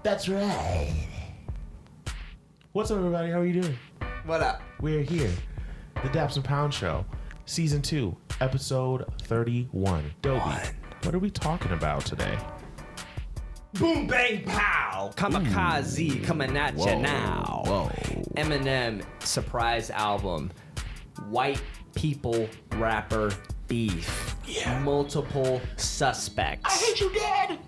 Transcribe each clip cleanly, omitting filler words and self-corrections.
That's right. What's up, everybody? How are you doing? What up? We're here. The Daps and Pound Show. Season 2, Episode 31. Dobie, what are we talking about today? Boom, bang, pow! Kamikaze coming at you now. Whoa. Eminem surprise album. White people rapper beef. Yeah. Multiple suspects. I hate you, Dad!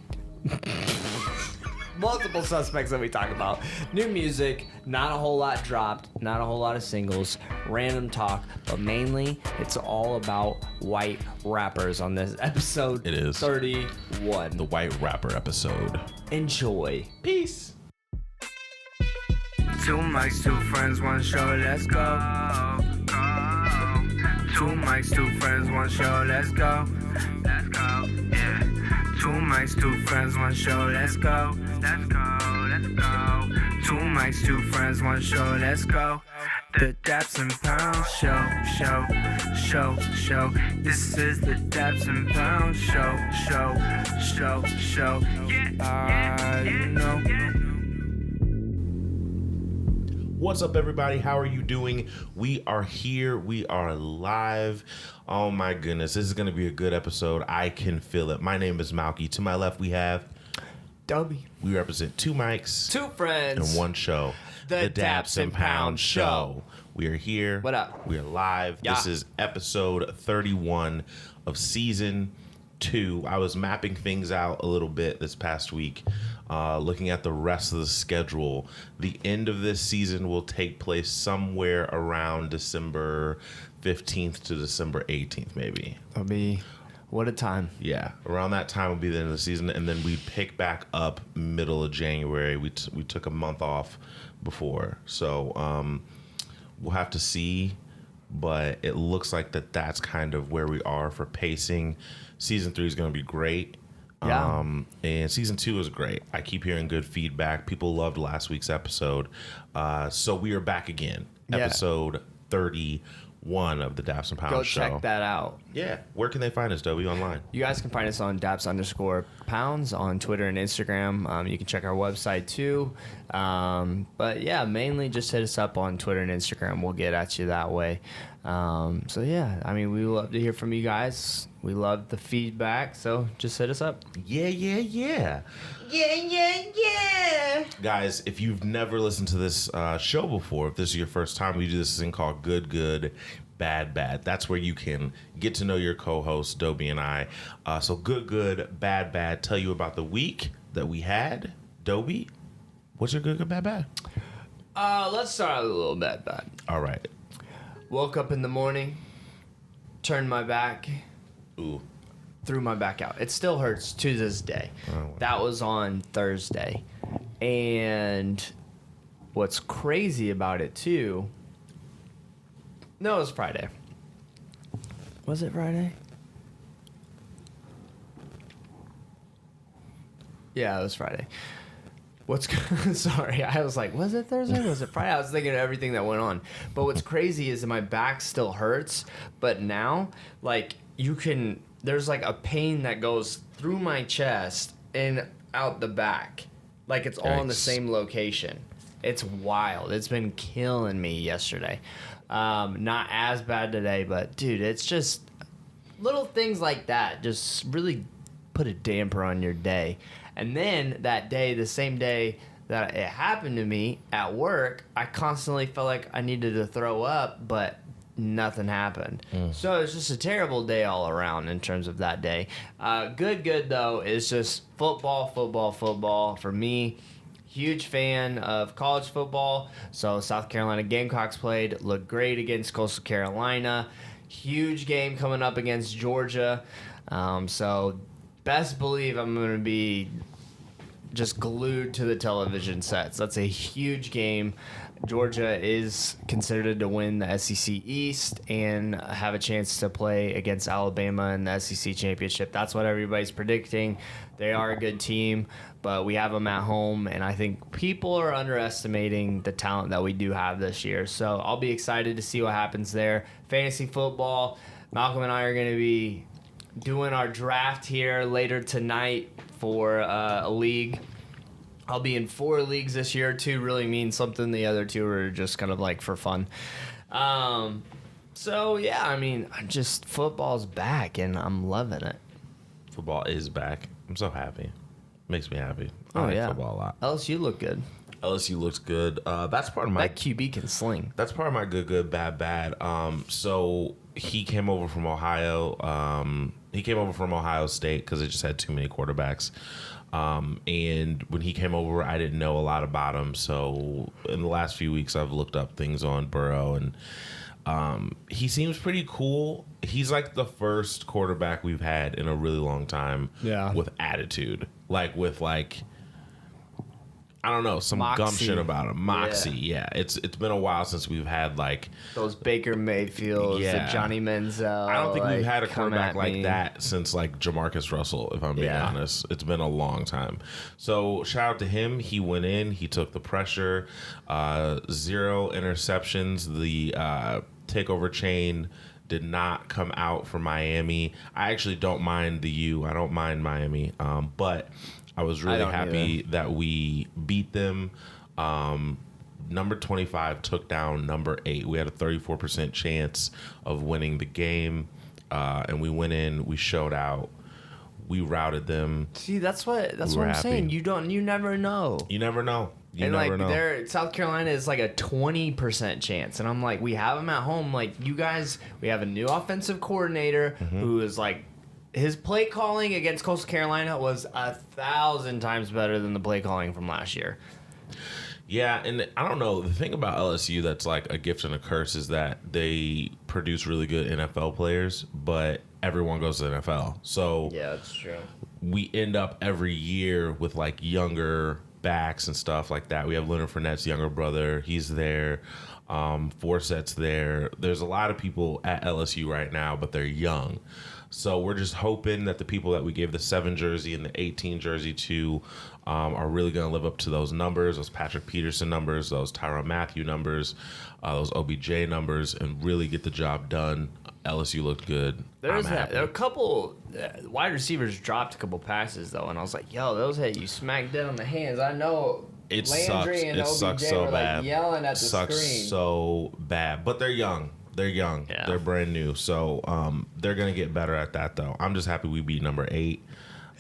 Multiple suspects that we talk about. New music, not a whole lot dropped, not a whole lot of singles, random talk, but mainly it's all about white rappers on this episode. It is 31. the white rapper episode. Enjoy. Peace. Two mics, two friends, one show, let's go. Two mics, two friends, one show, let's go. Let's go, yeah. Two mics, two friends, one show, let's go. Let's go, let's go. Two mics, two friends, one show, let's go. The Daps and Pound Show. This is the Daps and Pound Show. Yeah, you know. What's up, everybody? How are you doing? We are here. We are live. Oh, my goodness. This is going to be a good episode. I can feel it. My name is Malky. To my left, we have... Dobie. We represent two mics. Two friends. And one show. The Daps and Pound Show. We are here. What up? We are live. Yeah. This is episode 31 of season 2. I was mapping things out a little bit this past week, looking at the rest of the schedule. The end of this season will take place somewhere around December 15th to December 18th, maybe. That'll be... What a time. Yeah, around that time will be the end of the season, and then we pick back up middle of January. We took a month off before, so we'll have to see, but it looks like that's kind of where we are for pacing. Season 3 is going to be great. Yeah. And season 2 is great. I keep hearing good feedback. People loved last week's episode. So we are back again. Yeah. Episode 31 of the Daps and Pound Show. Go check that out. Yeah. Where can they find us, Dobie, online? You guys can find us on Daps_pounds on Twitter and Instagram. You can check our website too. But yeah, mainly just hit us up on Twitter and Instagram. We'll get at you that way. So yeah, I mean, we love to hear from you guys. We love the feedback. So just hit us up. Yeah. Yeah. Guys, if you've never listened to this show before, if this is your first time, we do this thing called Good, Bad. That's where you can get to know your co-host, Dobie and I. So Good, Bad. Tell you about the week that we had. Dobie, what's your Good, Bad? Let's start with a little bad. All right. Woke up in the morning, turned my back, Ooh. threw my back out. It still hurts to this day. Oh. That was on Thursday. And what's crazy about it too... No, it was Friday. Was it Friday? Yeah, it was Friday. Sorry, I was like, was it Thursday? Was it Friday? I was thinking of everything that went on. But what's crazy is that my back still hurts. But now, like, there's like a pain that goes through my chest and out the back. Like it's all in the same location. It's wild. It's been killing me yesterday. Not as bad today, but dude, it's just little things like that just really put a damper on your day. And then that day, the same day that it happened to me at work, I constantly felt like I needed to throw up, but nothing happened. So it's just a terrible day all around in terms of that day. Good though is just football for me. Huge fan of college football. So South Carolina Gamecocks played, looked great against Coastal Carolina. Huge game coming up against Georgia. So best believe I'm going to be just glued to the television sets. That's a huge game. Georgia is considered to win the SEC East and have a chance to play against Alabama in the SEC Championship. That's what everybody's predicting. They are a good team, but we have them at home, and I think people are underestimating the talent that we do have this year. So I'll be excited to see what happens there. Fantasy football, Malcolm and I are going to be doing our draft here later tonight for a league. I'll be in 4 leagues this year. 2 really mean something. The other 2 are just kind of like for fun. So yeah, I mean, football's back and I'm loving it. Football is back. I'm so happy. Makes me happy. I Oh like yeah, football a lot. LSU look good. LSU looks good. That's part of my That QB can sling. That's part of my good, bad. So he came over from Ohio. He came over from Ohio State because it just had too many quarterbacks. And when he came over, I didn't know a lot about him. So in the last few weeks, I've looked up things on Burrow, and he seems pretty cool. He's like the first quarterback we've had in a really long time. Yeah. With attitude, with I don't know, some Moxie. gumption about him. Moxie, yeah. It's been a while since we've had those Baker Mayfields, Yeah. the Johnny Manziel. I don't think we've had a come quarterback at like me. that since Jamarcus Russell, if I'm being Yeah. honest. It's been a long time. So shout out to him. He went in, he took the pressure, 0 interceptions. The takeover chain did not come out for Miami. I actually don't mind the U. I don't mind Miami. But I was really don't happy that we beat them. Number 25 took down number 8. We had a 34% chance of winning the game, and we went in. We showed out. We routed them. See, that's what We were I'm happy. saying. You never know. You never know. You And never know. South Carolina is like a 20% chance, and I'm like, we have them at home. Like you guys, we have a new offensive coordinator Mm-hmm. who is like, his play calling against Coastal Carolina was 1,000 times better than the play calling from last year. Yeah, and I don't know. The thing about LSU that's like a gift and a curse is that they produce really good NFL players, but everyone goes to the NFL. So Yeah, that's true. we end up every year with younger backs and stuff like that. We have Leonard Fournette's younger brother. He's there. Forset's there. There's a lot of people at LSU right now, but they're young. So we're just hoping that the people that we gave the 7 jersey and the 18 jersey to are really going to live up to those numbers, those Patrick Peterson numbers, those Tyrann Mathieu numbers, those OBJ numbers, and really get the job done. LSU looked good. There I'm was happy. there were a couple wide receivers dropped a couple passes though, and I was like, "Yo, those hit you smack dead on the hands." I know It Landry sucks. and It OBJ sucks so were bad. like yelling at the Sucks screen. so bad. But they're young. They're young. Yeah. They're brand new. So they're gonna get better at that though. I'm just happy we beat number 8.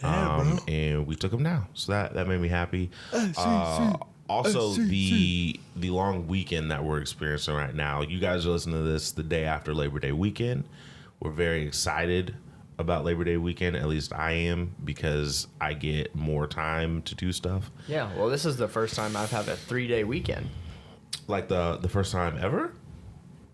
And we took them down. So that made me happy. Also the long weekend that we're experiencing right now. You guys are listening to this the day after Labor Day weekend. We're very excited about Labor Day weekend. At least I am, because I get more time to do stuff. Yeah, well, this is the first time I've had a 3-day weekend Like the first time ever?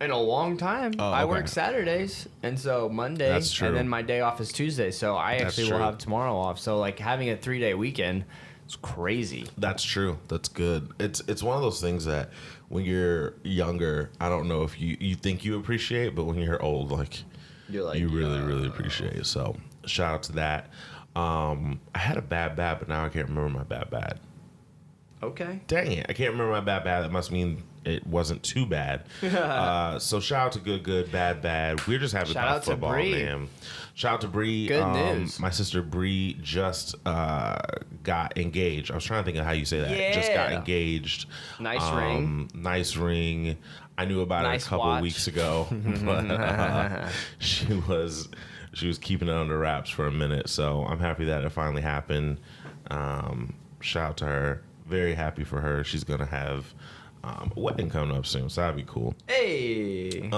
in a long time. Oh, I okay. work Saturdays, and so Monday, That's true. and then my day off is Tuesday. So I That's actually will true. have tomorrow off. So like having a 3-day weekend is crazy. That's true. That's good. It's one of those things that when you're younger, I don't know if you think you appreciate, but when you're old, You're like, you really appreciate it. So shout out to that. I had a bad, but now I can't remember my bad. okay. Dang it. I can't remember my bad. That must mean it wasn't too bad. So shout out to good, bad. We're just happy Shout about out to football, Bree. man. Shout out to Bree. Good news. My sister Bree just got engaged. I was trying to think of how you say that. Just got Yeah. engaged. Nice ring. Nice ring. I knew about Nice it a couple watch. weeks ago, but she was keeping it under wraps for a minute. So I'm happy that it finally happened. Shout out to her. Very happy for her. She's gonna have a wedding coming up soon, so that'd be cool. Hey.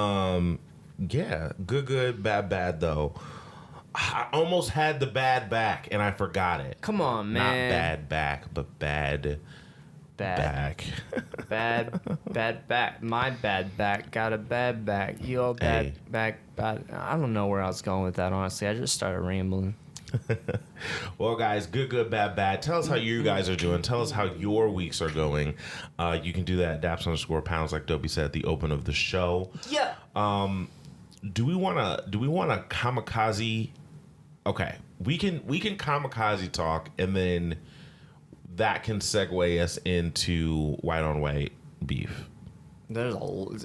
Yeah, good, bad though. I almost had the bad back and I forgot it. Come on, Not man. bad back, but bad back. bad back. My bad back got a bad back. Your bad Hey. back. Bad. I don't know where I was going with that. Honestly, I just started rambling. Well, guys, good, bad. Tell us how you guys are doing. Tell us how your weeks are going. You can do that at Daps_pounds, like Dopey said at the open of the show. Yeah. Do we wanna kamikaze? Okay, we can kamikaze talk, and then that can segue us into white on white beef. There's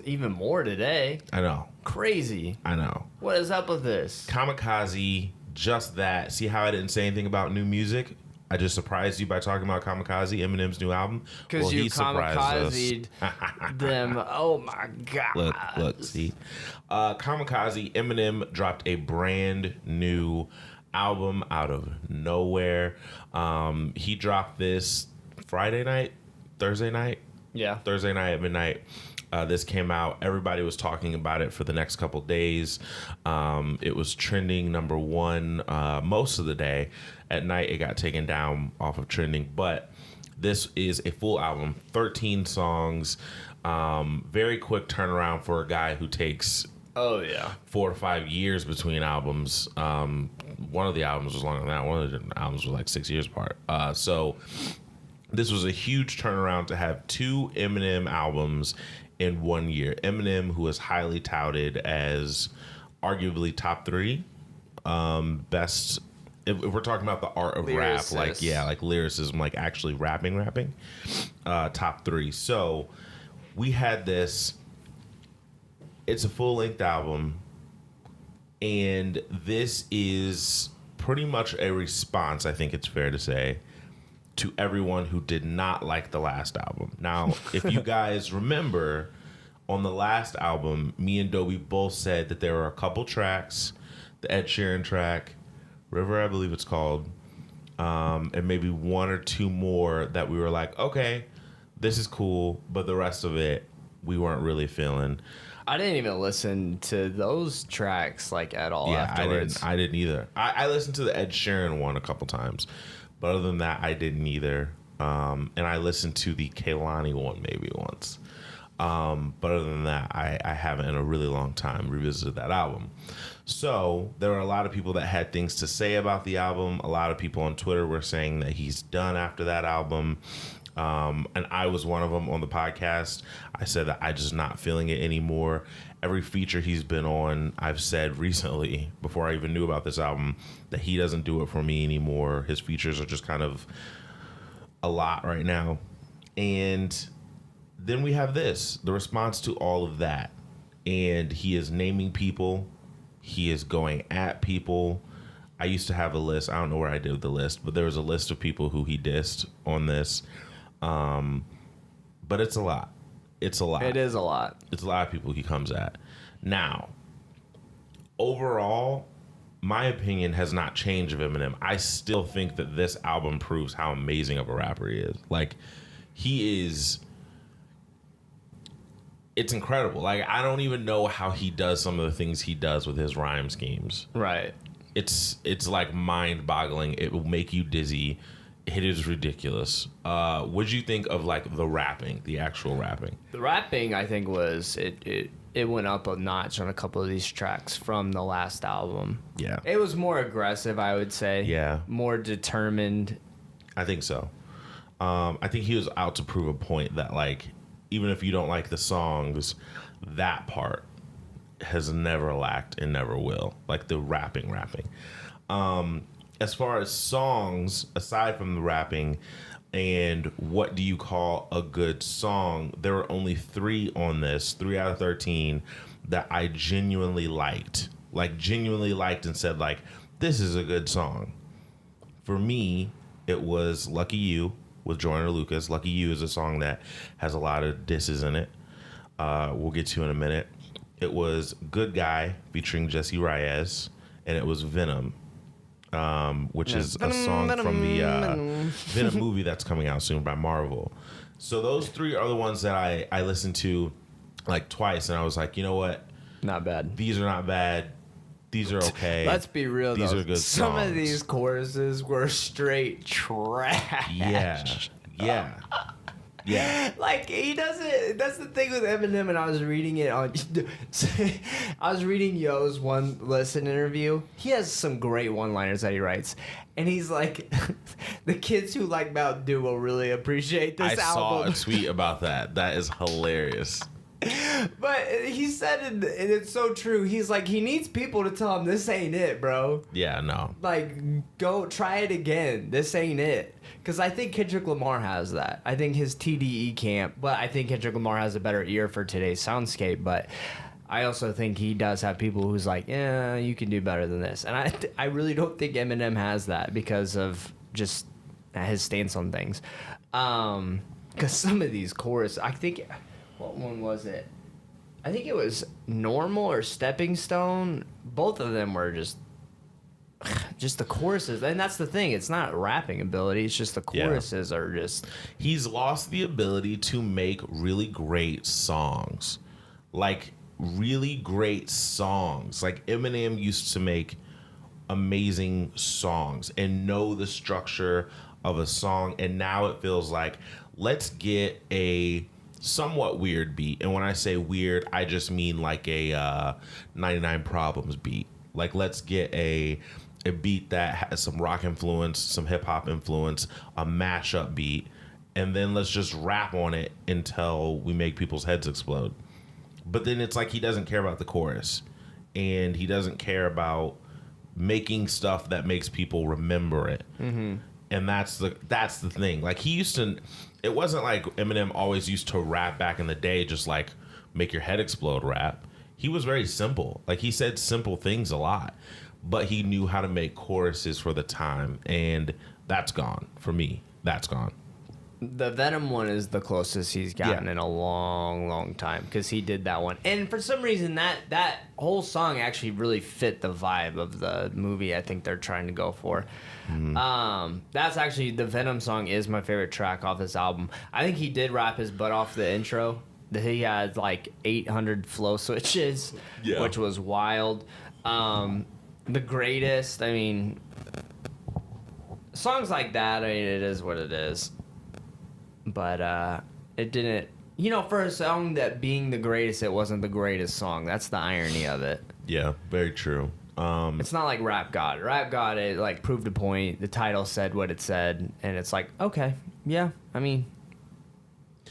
even more today. I know. Crazy. I know. What is up with this? Kamikaze, just that. See how I didn't say anything about new music? I just surprised you by talking about Kamikaze, Eminem's new album. Because you kamikazed them. Oh my god! Look, see, Kamikaze, Eminem dropped a brand new album out of nowhere. He dropped this Thursday night at midnight. This came out. Everybody was talking about it for the next couple days. It was trending number one most of the day. At night, it got taken down off of trending. But this is a full album, 13 songs. Very quick turnaround for a guy who takes 4 or 5 years between albums. One of the albums was longer than that. One of the albums was like 6 years apart. So this was a huge turnaround to have 2 Eminem albums in 1 year. Eminem, who is highly touted as arguably top 3 best. If we're talking about the art of rap, like lyricism, like actually rapping, top 3. So we had this. It's a full length album, and this is pretty much a response, I think it's fair to say, to everyone who did not like the last album. Now, if you guys remember, on the last album, me and Dobie both said that there were a couple tracks, the Ed Sheeran track, River, I believe it's called, and maybe 1 or 2 more that we were like, okay, this is cool, but the rest of it, we weren't really feeling. I didn't even listen to those tracks like at all afterwards. I didn't either. I listened to the Ed Sheeran one a couple times, but other than that, I didn't either. And I listened to the Kehlani one maybe once. But other than that, I haven't in a really long time revisited that album. So there were a lot of people that had things to say about the album. A lot of people on Twitter were saying that he's done after that album. And I was one of them on the podcast. I said that I just not feeling it anymore. Every feature he's been on, I've said recently, before I even knew about this album, that he doesn't do it for me anymore. His features are just kind of a lot right now. And then we have this, the response to all of that. And he is naming people. He is going at people. I used to have a list. I don't know where I did the list, but there was a list of people who he dissed on this. But it's a lot. It's a lot. It is a lot. It's a lot of people he comes at. Now, overall, my opinion has not changed of Eminem. I still think that this album proves how amazing of a rapper he is. Like, he is... It's incredible. Like, I don't even know how he does some of the things he does with his rhyme schemes. Right. It's like mind-boggling. It will make you dizzy. It is ridiculous. What'd you think of like the rapping, the actual rapping? The rapping, I think, was it went up a notch on a couple of these tracks from the last album. Yeah. It was more aggressive, I would say. Yeah. More determined. I think so. I think he was out to prove a point that, like, even if you don't like the songs, that part has never lacked and never will. Like the rapping. As far as songs, aside from the rapping, and what do you call a good song, there were only 3 on this, 3 out of 13, that I genuinely liked. Like, genuinely liked and said, like, this is a good song. For me, it was Lucky You with Joyner Lucas. Lucky You is a song that has a lot of disses in it. We'll get to in a minute. It was Good Guy featuring Jesse Reyes, and it was Venom, which is a song from the Venom movie that's coming out soon by Marvel. So those 3 are the ones that I listened to like twice, and I was like, you know what? Not bad. These are not bad. These are okay. Let's be real, These though. are good Some songs. of these choruses were straight trash. Yeah. Like, he doesn't. That's the thing with Eminem, and I was reading it on. I was reading Yo's one listen interview. He has some great one-liners that he writes, and he's like, the kids who like Mountain Dew will really appreciate this album. I saw a tweet about that. That is hilarious. But he said, and it's so true. He's like, he needs people to tell him this ain't it, bro. Yeah, no. Like, go try it again. This ain't it. Because I think Kendrick Lamar has that. I think his TDE camp, but I think Kendrick Lamar has a better ear for today's soundscape. But I also think he does have people who's like, yeah, you can do better than this. And I really don't think Eminem has that because of just his stance on things. Because some of these choruses, I think, what one was it? I think it was Normal or Stepping Stone. Both of them were just the choruses. And that's the thing. It's not rapping ability. It's just the choruses are just... He's lost the ability to make really great songs. Like, really great songs. Like, Eminem used to make amazing songs and know the structure of a song. And now it feels like, let's get a somewhat weird beat. And when I say weird, I just mean like a 99 Problems beat. Like, let's get a beat that has some rock influence, some hip hop influence, a mashup beat, and then let's just rap on it until we make people's heads explode. But then it's like he doesn't care about the chorus, and he doesn't care about making stuff that makes people remember it. Mm-hmm. And that's the thing. Like, he used to, it wasn't like Eminem always used to rap back in the day, just like make your head explode rap. He was very simple. Like, he said simple things a lot, but he knew how to make choruses for the time, and that's gone for me. That's gone. The Venom one is the closest he's gotten in a long, long time, because he did that one. And for some reason, that whole song actually really fit the vibe of the movie I think they're trying to go for. That's actually, the Venom song is my favorite track off this album. I think he did rap his butt off the intro. He had like 800 flow switches, which was wild. The Greatest, I mean, songs like that, I mean, it is what it is. But it didn't, for a song that being the greatest, it wasn't the greatest song. That's the irony of it. Yeah, very true. It's not like Rap God. Rap God, it like proved a point. The title said what it said, and it's like, okay, yeah, I mean,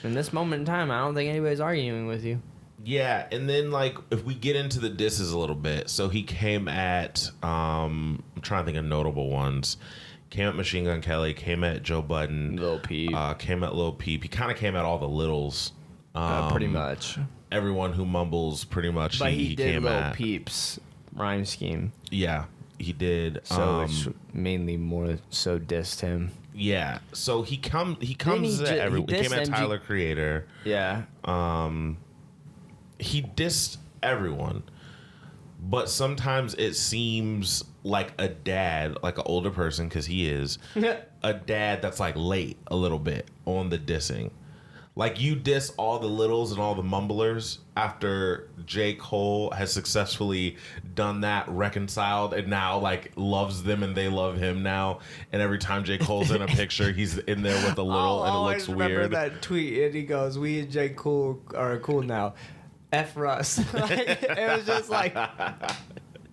in this moment in time, I don't think anybody's arguing with you. Yeah, and then, like, if we get into the disses a little bit, so he came at, I'm trying to think of notable ones. Came at Machine Gun Kelly, came at Joe Budden. Lil Peep. Came at Lil Peep. He kind of came at all the littles. Pretty much. Everyone who mumbles, pretty much, but he did came Lil at. Peep's rhyme scheme. Yeah, he did. So which mainly more so dissed him. Yeah, so he comes at everyone. He came at Tyler Creator. Yeah. He dissed everyone. But sometimes it seems like a dad, like an older person, because he is, a dad that's like late a little bit on the dissing. Like, you diss all the littles and all the mumblers after J. Cole has successfully done that, reconciled, and now like loves them and they love him now. And every time J. Cole's in a picture, he's in there with a little, and it looks weird. I remember that tweet, and he goes, "We and J. Cole are cool now. F Russ." Like, it was just like so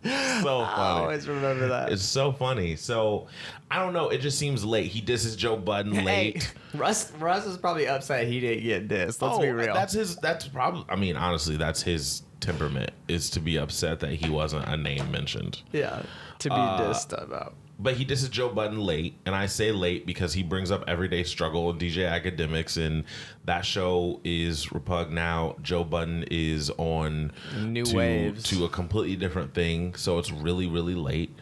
funny. I always remember that. It's so funny. So I don't know. It just seems late. He disses Joe Budden late. Hey, Russ is probably upset he didn't get dissed. Let's be real. That's probably. I mean, honestly, that's his temperament, is to be upset that he wasn't a name mentioned. Yeah, to be dissed about. But he disses Joe Budden late, and I say late because he brings up Everyday Struggle and DJ Academics, and that show is repug now. Joe Budden is on New Waves to a completely different thing, so it's really, really late.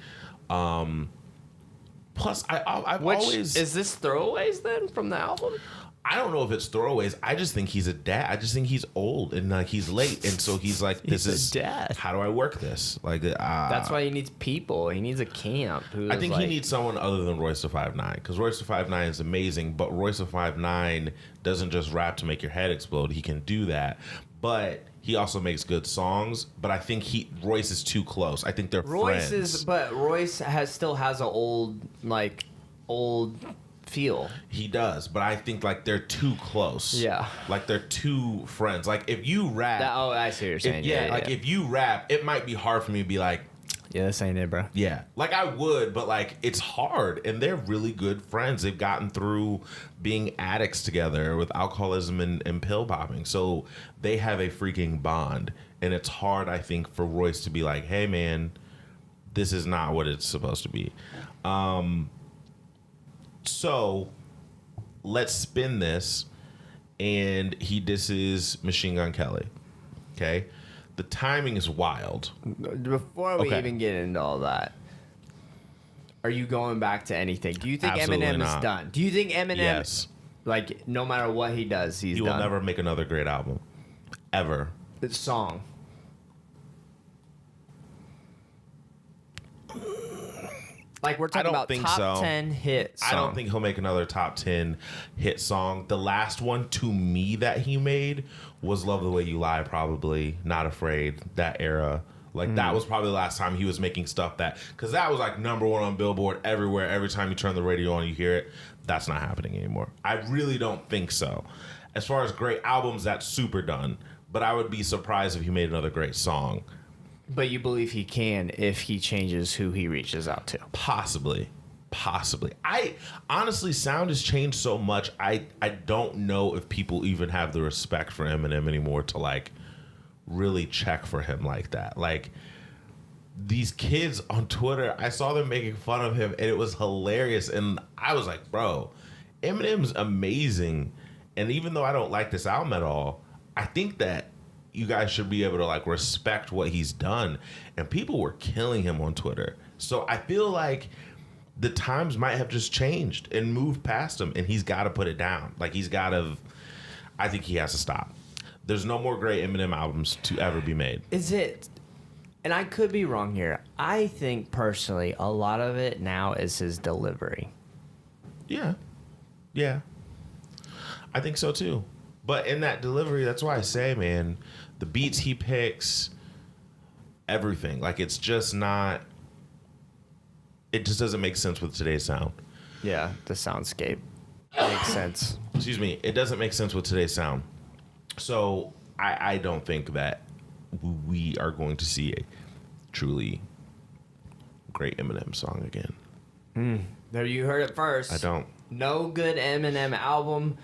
Plus, I've always... Is this throwaways then from the album? I don't know if it's throwaways. I just think he's a dad. I just think he's old and like he's late, and so he's like, "This is a dad. How do I work this?" Like, that's why he needs people. He needs a camp. I think he needs someone other than Royce da 5'9", because Royce da 5'9" is amazing, but Royce da 5'9" doesn't just rap to make your head explode. He can do that, but he also makes good songs. But I think Royce is too close. I think they're friends. But Royce still has an old feel. He does, but I think like they're too close. Yeah, like they're too friends. Like, if you rap, I see what you're saying. If you rap, it might be hard for me to be like, yeah, this ain't it, bro. Yeah, like I would, but like it's hard, and they're really good friends. They've gotten through being addicts together with alcoholism and pill popping, so they have a freaking bond. And it's hard, I think, for Royce to be like, "Hey, man, this is not what it's supposed to be." So let's spin this, and he disses Machine Gun Kelly. Okay, the timing is wild. Before we even get into all that, are you going back to anything? Do you think Absolutely Eminem not. is done? Do you think Eminem, Yes. like, no matter what he does, he's He will done? never make another great album. Ever. The song. Like, we're talking don't about think top so. 10 hit song. I don't think he'll make another top 10 hit song. The last one to me that he made was Love the Way You Lie, probably. Not Afraid, that era. Like, that was probably the last time he was making stuff that... Because that was, like, #1 on Billboard everywhere. Every time you turn the radio on, you hear it. That's not happening anymore. I really don't think so. As far as great albums, that's super done. But I would be surprised if he made another great song. But you believe he can if he changes who he reaches out to. Possibly. I honestly, sound has changed so much. I don't know if people even have the respect for Eminem anymore to like really check for him like that. Like these kids on Twitter, I saw them making fun of him and it was hilarious. And I was like, bro, Eminem's amazing. And even though I don't like this album at all, I think that you guys should be able to like respect what he's done. And people were killing him on Twitter. So I feel like the times might have just changed and moved past him, and he's got to put it down. Like I think he has to stop. There's no more great Eminem albums to ever be made. Is it, and I could be wrong here, I think personally a lot of it now is his delivery. Yeah. I think so too. But in that delivery, that's why I say, man, the beats he picks, everything. Like it's just not, it just doesn't make sense with today's sound. Yeah, the soundscape makes sense. Excuse me. It doesn't make sense with today's sound. So I don't think that we are going to see a truly great Eminem song again. There, you heard it first. I don't. No good Eminem album.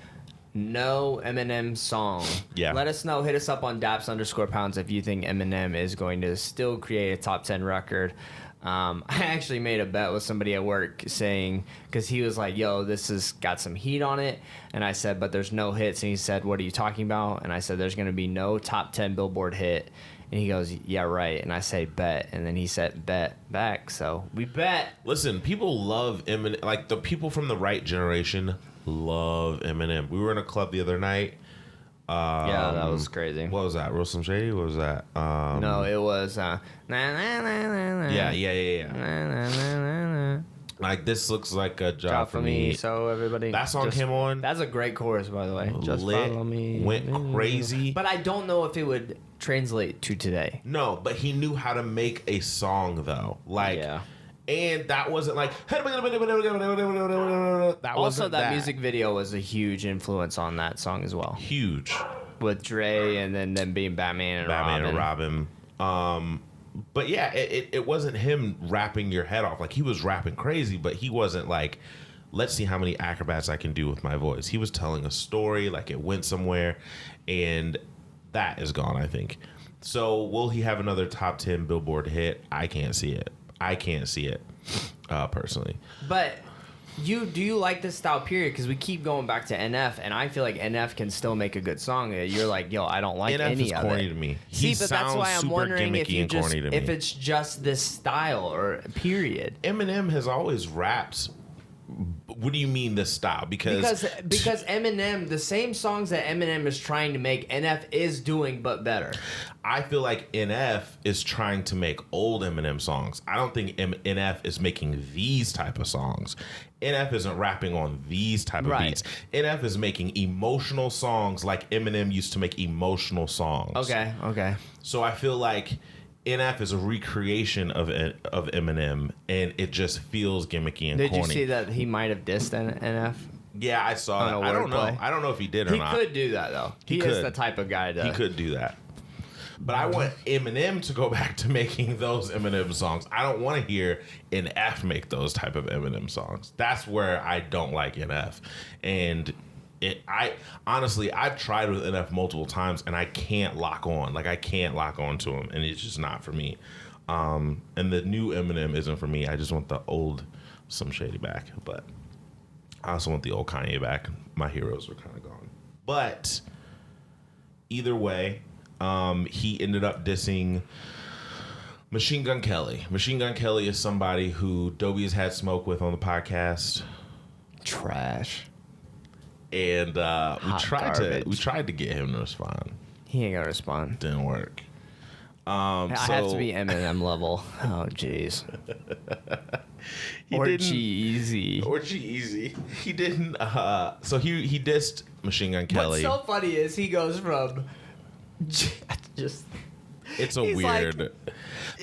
No Eminem song. Yeah. Let us know. Hit us up on Daps_pounds if you think Eminem is going to still create a top 10 record. I actually made a bet with somebody at work saying, because he was like, yo, this has got some heat on it. And I said, but there's no hits. And he said, what are you talking about? And I said, there's going to be no top 10 Billboard hit. And he goes, yeah, right. And I say, bet. And then he said, bet back. So we bet. Listen, people love Eminem. Like the people from the right generation love Eminem. We were in a club the other night. Yeah, that was crazy. What was that? Real Slim Shady? What was that? No, it was na, na, na, na, na. Yeah. Na, na, na, na, na. Like this looks like a job for me. So everybody, That song came on. That's a great chorus, by the way. Just lit, follow me. went crazy. But I don't know if it would translate to today. No, but he knew how to make a song though. Like, Yeah. and that wasn't like. That Also, wasn't that music video was a huge influence on that song as well, huge. with Dre and then them being Batman and Robin. But yeah, it wasn't him rapping your head off. Like he was rapping crazy, but he wasn't like, let's see how many acrobats I can do with my voice. He was telling a story, like it went somewhere, and that is gone, I think. So will he have another top 10 Billboard hit? I can't see it. Personally. But do you like this style period? Because we keep going back to NF, and I feel like NF can still make a good song. You're like, yo, I don't like NF any is of corny it. to me. See, He but that's sounds why I'm super wondering if gimmicky and corny to me. if it's just this style or period. Eminem has always rapped. What do you mean this style? Because Eminem, the same songs that Eminem is trying to make, NF is doing, but better. I feel like NF is trying to make old Eminem songs. I don't think NF is making these type of songs. NF isn't rapping on these type of beats. NF is making emotional songs like Eminem used to make emotional songs. Okay. So I feel like NF is a recreation of Eminem, and it just feels gimmicky and Did corny. you see that he might have dissed NF? Yeah, I saw that. On a I don't know. wordplay. I don't know if he did or He not. could do that, though. He is could. the type of guy to... He could do that. But I want Eminem to go back to making those Eminem songs. I don't want to hear NF make those type of Eminem songs. That's where I don't like NF. And I honestly, I've tried with NF multiple times, and I can't lock on. Like, I can't lock on to him, and it's just not for me. And the new Eminem isn't for me. I just want the old Some Shady back. But I also want the old Kanye back. My heroes are kind of gone. But either way, he ended up dissing Machine Gun Kelly. Machine Gun Kelly is somebody who Dobie has had smoke with on the podcast. Trash. And we garbage. tried to get him to respond. He ain't gonna respond. Didn't work. I have to be Eminem level. Oh, jeez. Or didn't- G-Eazy. Or G-Eazy. He didn't. So he dissed Machine Gun Kelly. What's so funny is he goes from just. It's a he's weird. like,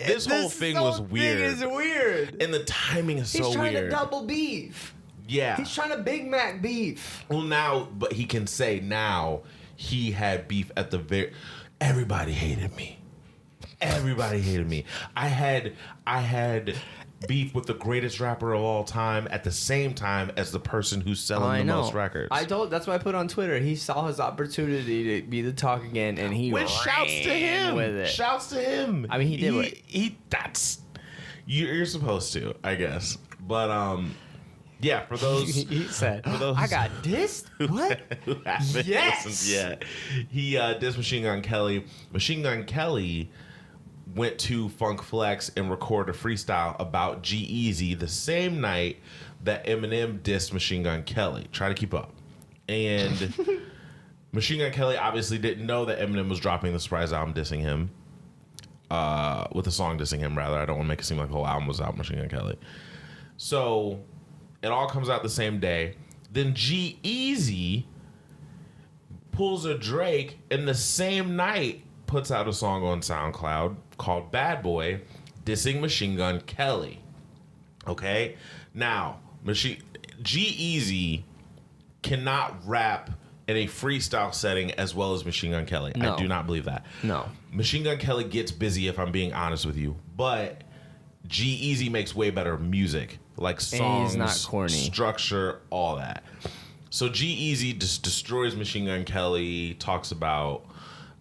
this whole thing was weird. Thing is weird. And the timing is He's so trying weird. to double beef. Yeah. He's trying to Big Mac beef. Well, now, but he can say now he had beef at the very. Everybody hated me. Everybody hated me. I had beef with the greatest rapper of all time at the same time as the person who's selling the most records. That's why I put on Twitter. He saw his opportunity to be the talk again, and he Which shouts to him. with it. Shouts to him. I mean, he did. You're supposed to, I guess. But yeah. For those He said, for those "I got dissed." What? who haven't Yes! listened yet, he dissed Machine Gun Kelly. Machine Gun Kelly went to Funk Flex and recorded a freestyle about G-Eazy the same night that Eminem dissed Machine Gun Kelly. Try to keep up. And Machine Gun Kelly obviously didn't know that Eminem was dropping the surprise album dissing him. With a song dissing him, rather. I don't want to make it seem like the whole album was out Machine Gun Kelly. So it all comes out the same day. Then G-Eazy pulls a Drake and the same night puts out a song on SoundCloud called Bad Boy dissing Machine Gun Kelly. Okay? Now, G-Eazy cannot rap in a freestyle setting as well as Machine Gun Kelly. No. I do not believe that. No. Machine Gun Kelly gets busy, if I'm being honest with you, but G-Eazy makes way better music, like songs, he's not corny. structure, all that. So G-Eazy just destroys Machine Gun Kelly, talks about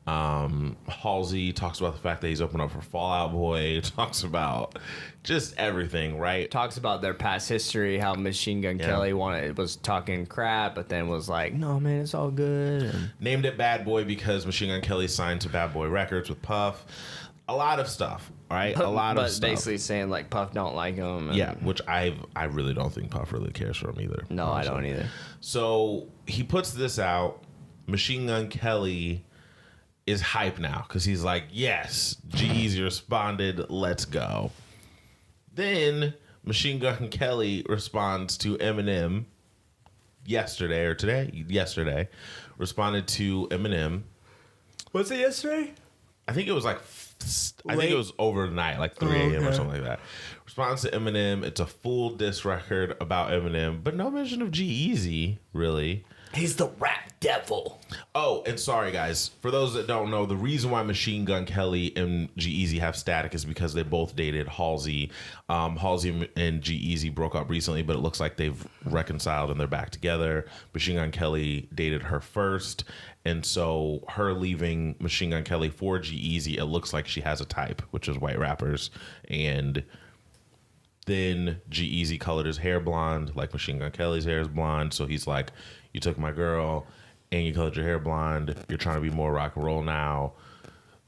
Halsey, talks about the fact that he's opened up for Fall Out Boy, talks about just everything, right? Talks about their past history, how Machine Gun Kelly was talking crap, but then was like, "No, man, it's all good." And Named it Bad Boy because Machine Gun Kelly signed to Bad Boy Records with Puff. A lot of stuff, right? A lot of stuff. Basically saying like Puff don't like him. And Yeah, which I really don't think Puff really cares for him either. No, honestly. I don't either. So he puts this out. Machine Gun Kelly is hype now because he's like, yes, G-Eazy responded, let's go. Then Machine Gun Kelly responds to Eminem yesterday, responded to Eminem. Was it yesterday? I think it was like, I think it was overnight, like 3 a.m. or something like that. Responds to Eminem. It's a full diss record about Eminem, but no mention of G-Eazy, really. He's the rap devil. Oh, and sorry, guys. For those that don't know, the reason why Machine Gun Kelly and G-Eazy have static is because they both dated Halsey. Halsey and G-Eazy broke up recently, but it looks like they've reconciled and they're back together. Machine Gun Kelly dated her first, and so her leaving Machine Gun Kelly for G-Eazy, it looks like she has a type, which is white rappers. And then G-Eazy colored his hair blonde, like Machine Gun Kelly's hair is blonde. So he's like, you took my girl and you colored your hair blonde. You're trying to be more rock and roll now.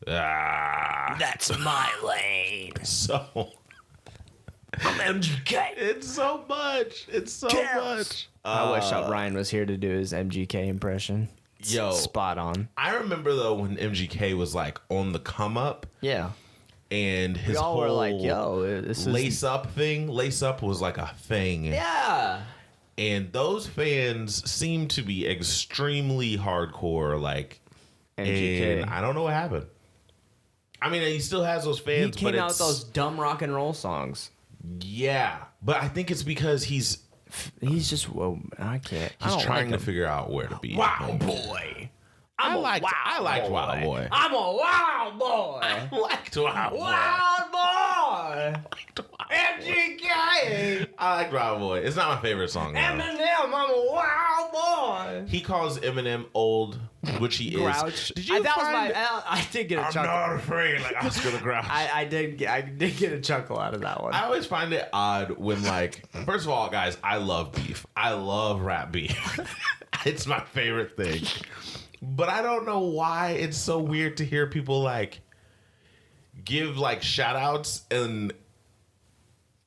That's my lane. So I'm MGK. it's so much. It's so much. I wish Ryan was here to do his MGK impression. It's Yo. spot on. I remember though when MGK was like on the come up Yeah. and his We all whole were like, yo, this is... lace up thing. Lace up was like a thing. Yeah. And those fans seem to be extremely hardcore, like, MGK. and I don't know what happened. I mean, he still has those He fans, came but out it's, with those dumb rock and roll songs. yeah. But I think it's because he's He's just, well, I can't. I he's don't trying like to him. figure out where to be. Wow, boy. I liked Wild Boy. I'm a wild boy. I liked Wild Boy. Wild boy. MGK. I like Wild Boy. It's not my favorite song, though. Eminem, I'm a wild boy. He calls Eminem old, which he Grouch. is. Did you that was find I did get a I'm chuckle. not afraid, like Oscar the Grouch. I did get a chuckle out of that one. I always find it odd when, like, first of all, guys, I love beef. I love rap beef. It's my favorite thing. But I don't know why it's so weird to hear people, like, give like shout outs and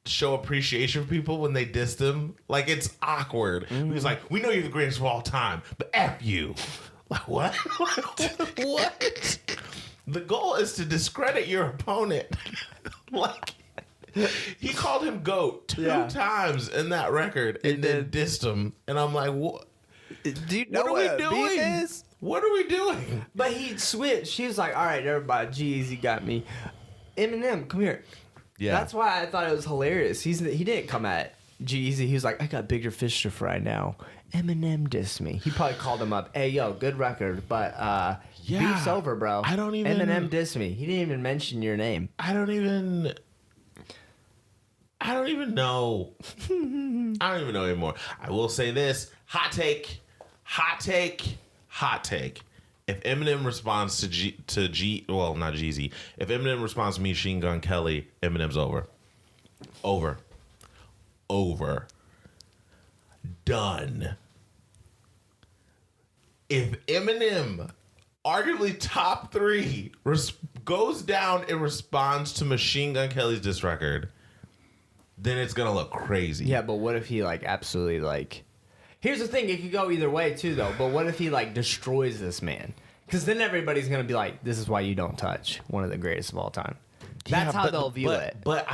show appreciation for people when they diss them. Like, it's awkward. He's like, we know you're the greatest of all time, but F you. Like, what? What? The goal is to discredit your opponent. Like, he called him GOAT two times in that record and then dissed him. And I'm like, what? Do you know what beef is? What are we doing? But he switched. He was like, all right, everybody, G-Eazy got me. Eminem, come here. Yeah. That's why I thought it was hilarious. He didn't come at G-Eazy. He was like, I got bigger fish to fry now. Eminem dissed me. He probably called him up. Hey, yo, good record, but beef's over, bro. Eminem dissed me. He didn't even mention your name. I don't even know. I don't even know anymore. I will say this. Hot take. If Eminem responds to not Jeezy. If Eminem responds to Machine Gun Kelly, Eminem's over. Done. If Eminem, arguably top 3, goes down and responds to Machine Gun Kelly's diss record, then it's gonna look crazy. Yeah, but what if he like absolutely like? Here's the thing: it could go either way too, though. But what if he like destroys this man? Because then everybody's gonna be like, "This is why you don't touch one of the greatest of all time." That's how they'll view it. But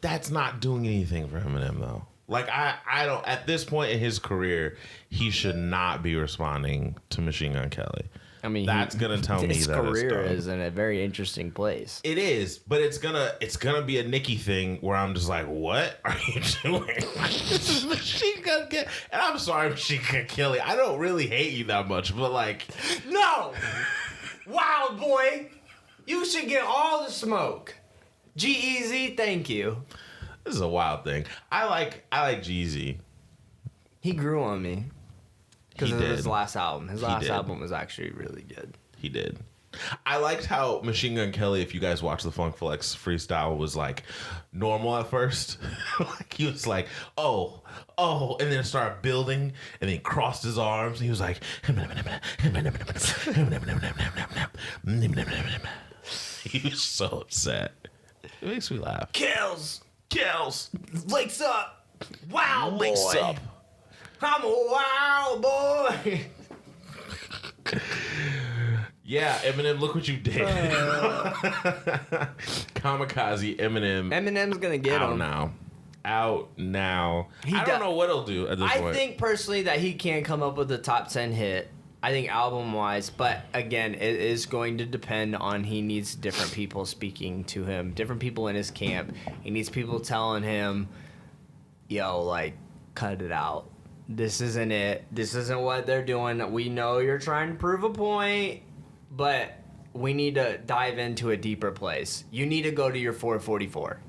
that's not doing anything for Eminem though. Like I don't. At this point in his career, he should not be responding to Machine Gun Kelly. I mean, that's gonna tell me that his career is in a very interesting place. It is, but it's gonna be a Nicki thing where I'm just like, what are you doing? This is Machine Gun Kelly, and I'm sorry, Machine Gun Kelly. I don't really hate you that much, but like, no, Wild Boy, you should get all the smoke. G-Eazy, thank you. This is a wild thing. I like Jeezy. He grew on me. Because of his last album. His last album was actually really good. He did. I liked how Machine Gun Kelly, if you guys watch the Funk Flex freestyle, was like normal at first. Like he was like, oh, and then it started building, and then he crossed his arms, and he was like, he was so upset. It makes me laugh. Kills. Wakes up. Wow, Wakes up. I'm a wild boy. Yeah, Eminem, look what you did. Kamikaze, Eminem. Eminem's gonna get him Out now. I don't know what he'll do at this point. I think personally that he can come up with a top 10 hit. I think album wise, but again, it is going to depend on he needs different people speaking to him, different people in his camp. He needs people telling him, yo, like, cut it out. This isn't it. This isn't what they're doing. We know you're trying to prove a point, but we need to dive into a deeper place. You need to go to your 444.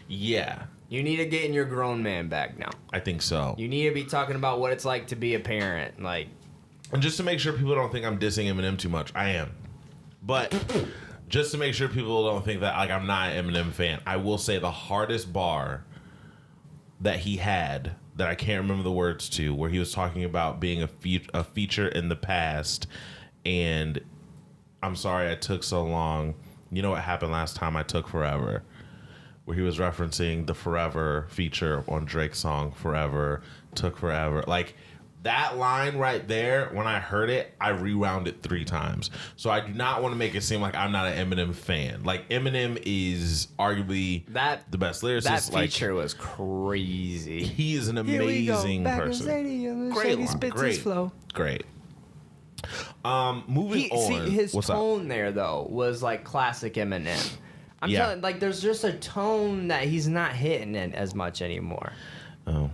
Yeah. You need to get in your grown man bag now. I think so. You need to be talking about what it's like to be a parent. Like, and just to make sure people don't think I'm dissing Eminem too much, I am. But just to make sure people don't think that like I'm not an Eminem fan, I will say the hardest bar that he had that I can't remember the words to, where he was talking about being a feature in the past, and I'm sorry I took so long. You know what happened last time I took forever? Where he was referencing the Forever feature on Drake's song Forever, took forever. Like, that line right there, when I heard it, I rewound it 3 times. So I do not want to make it seem like I'm not an Eminem fan. Like, Eminem is arguably the best lyricist. That feature was crazy. He is an amazing person. Great line. Great. Flow. Great. Moving on. See, his What's tone up? there, though, was like classic Eminem. I'm telling, like, there's just a tone that he's not hitting in as much anymore. Oh,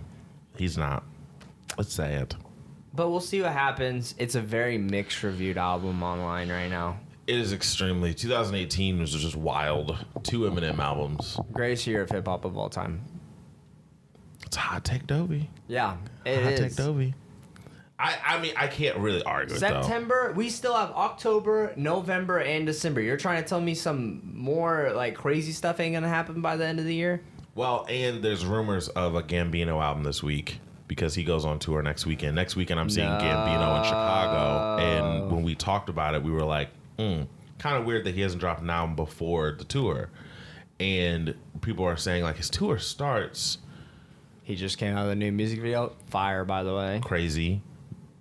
he's not. It's sad. But we'll see what happens. It's a very mixed reviewed album online right now. It is extremely. 2018 was just wild. 2 Eminem albums. Greatest year of hip hop of all time. It's a hot take, Dobie. Yeah, it hot is. take, Dobie. I mean, I can't really argue with September, we still have October, November, and December. You're trying to tell me some more like crazy stuff ain't gonna happen by the end of the year? Well, and there's rumors of a Gambino album this week because he goes on tour next weekend. Next weekend, I'm seeing Gambino in Chicago, and when we talked about it, we were like, kind of weird that he hasn't dropped an album before the tour. And people are saying, like, his tour starts He just came out with a new music video. Fire, by the way. crazy.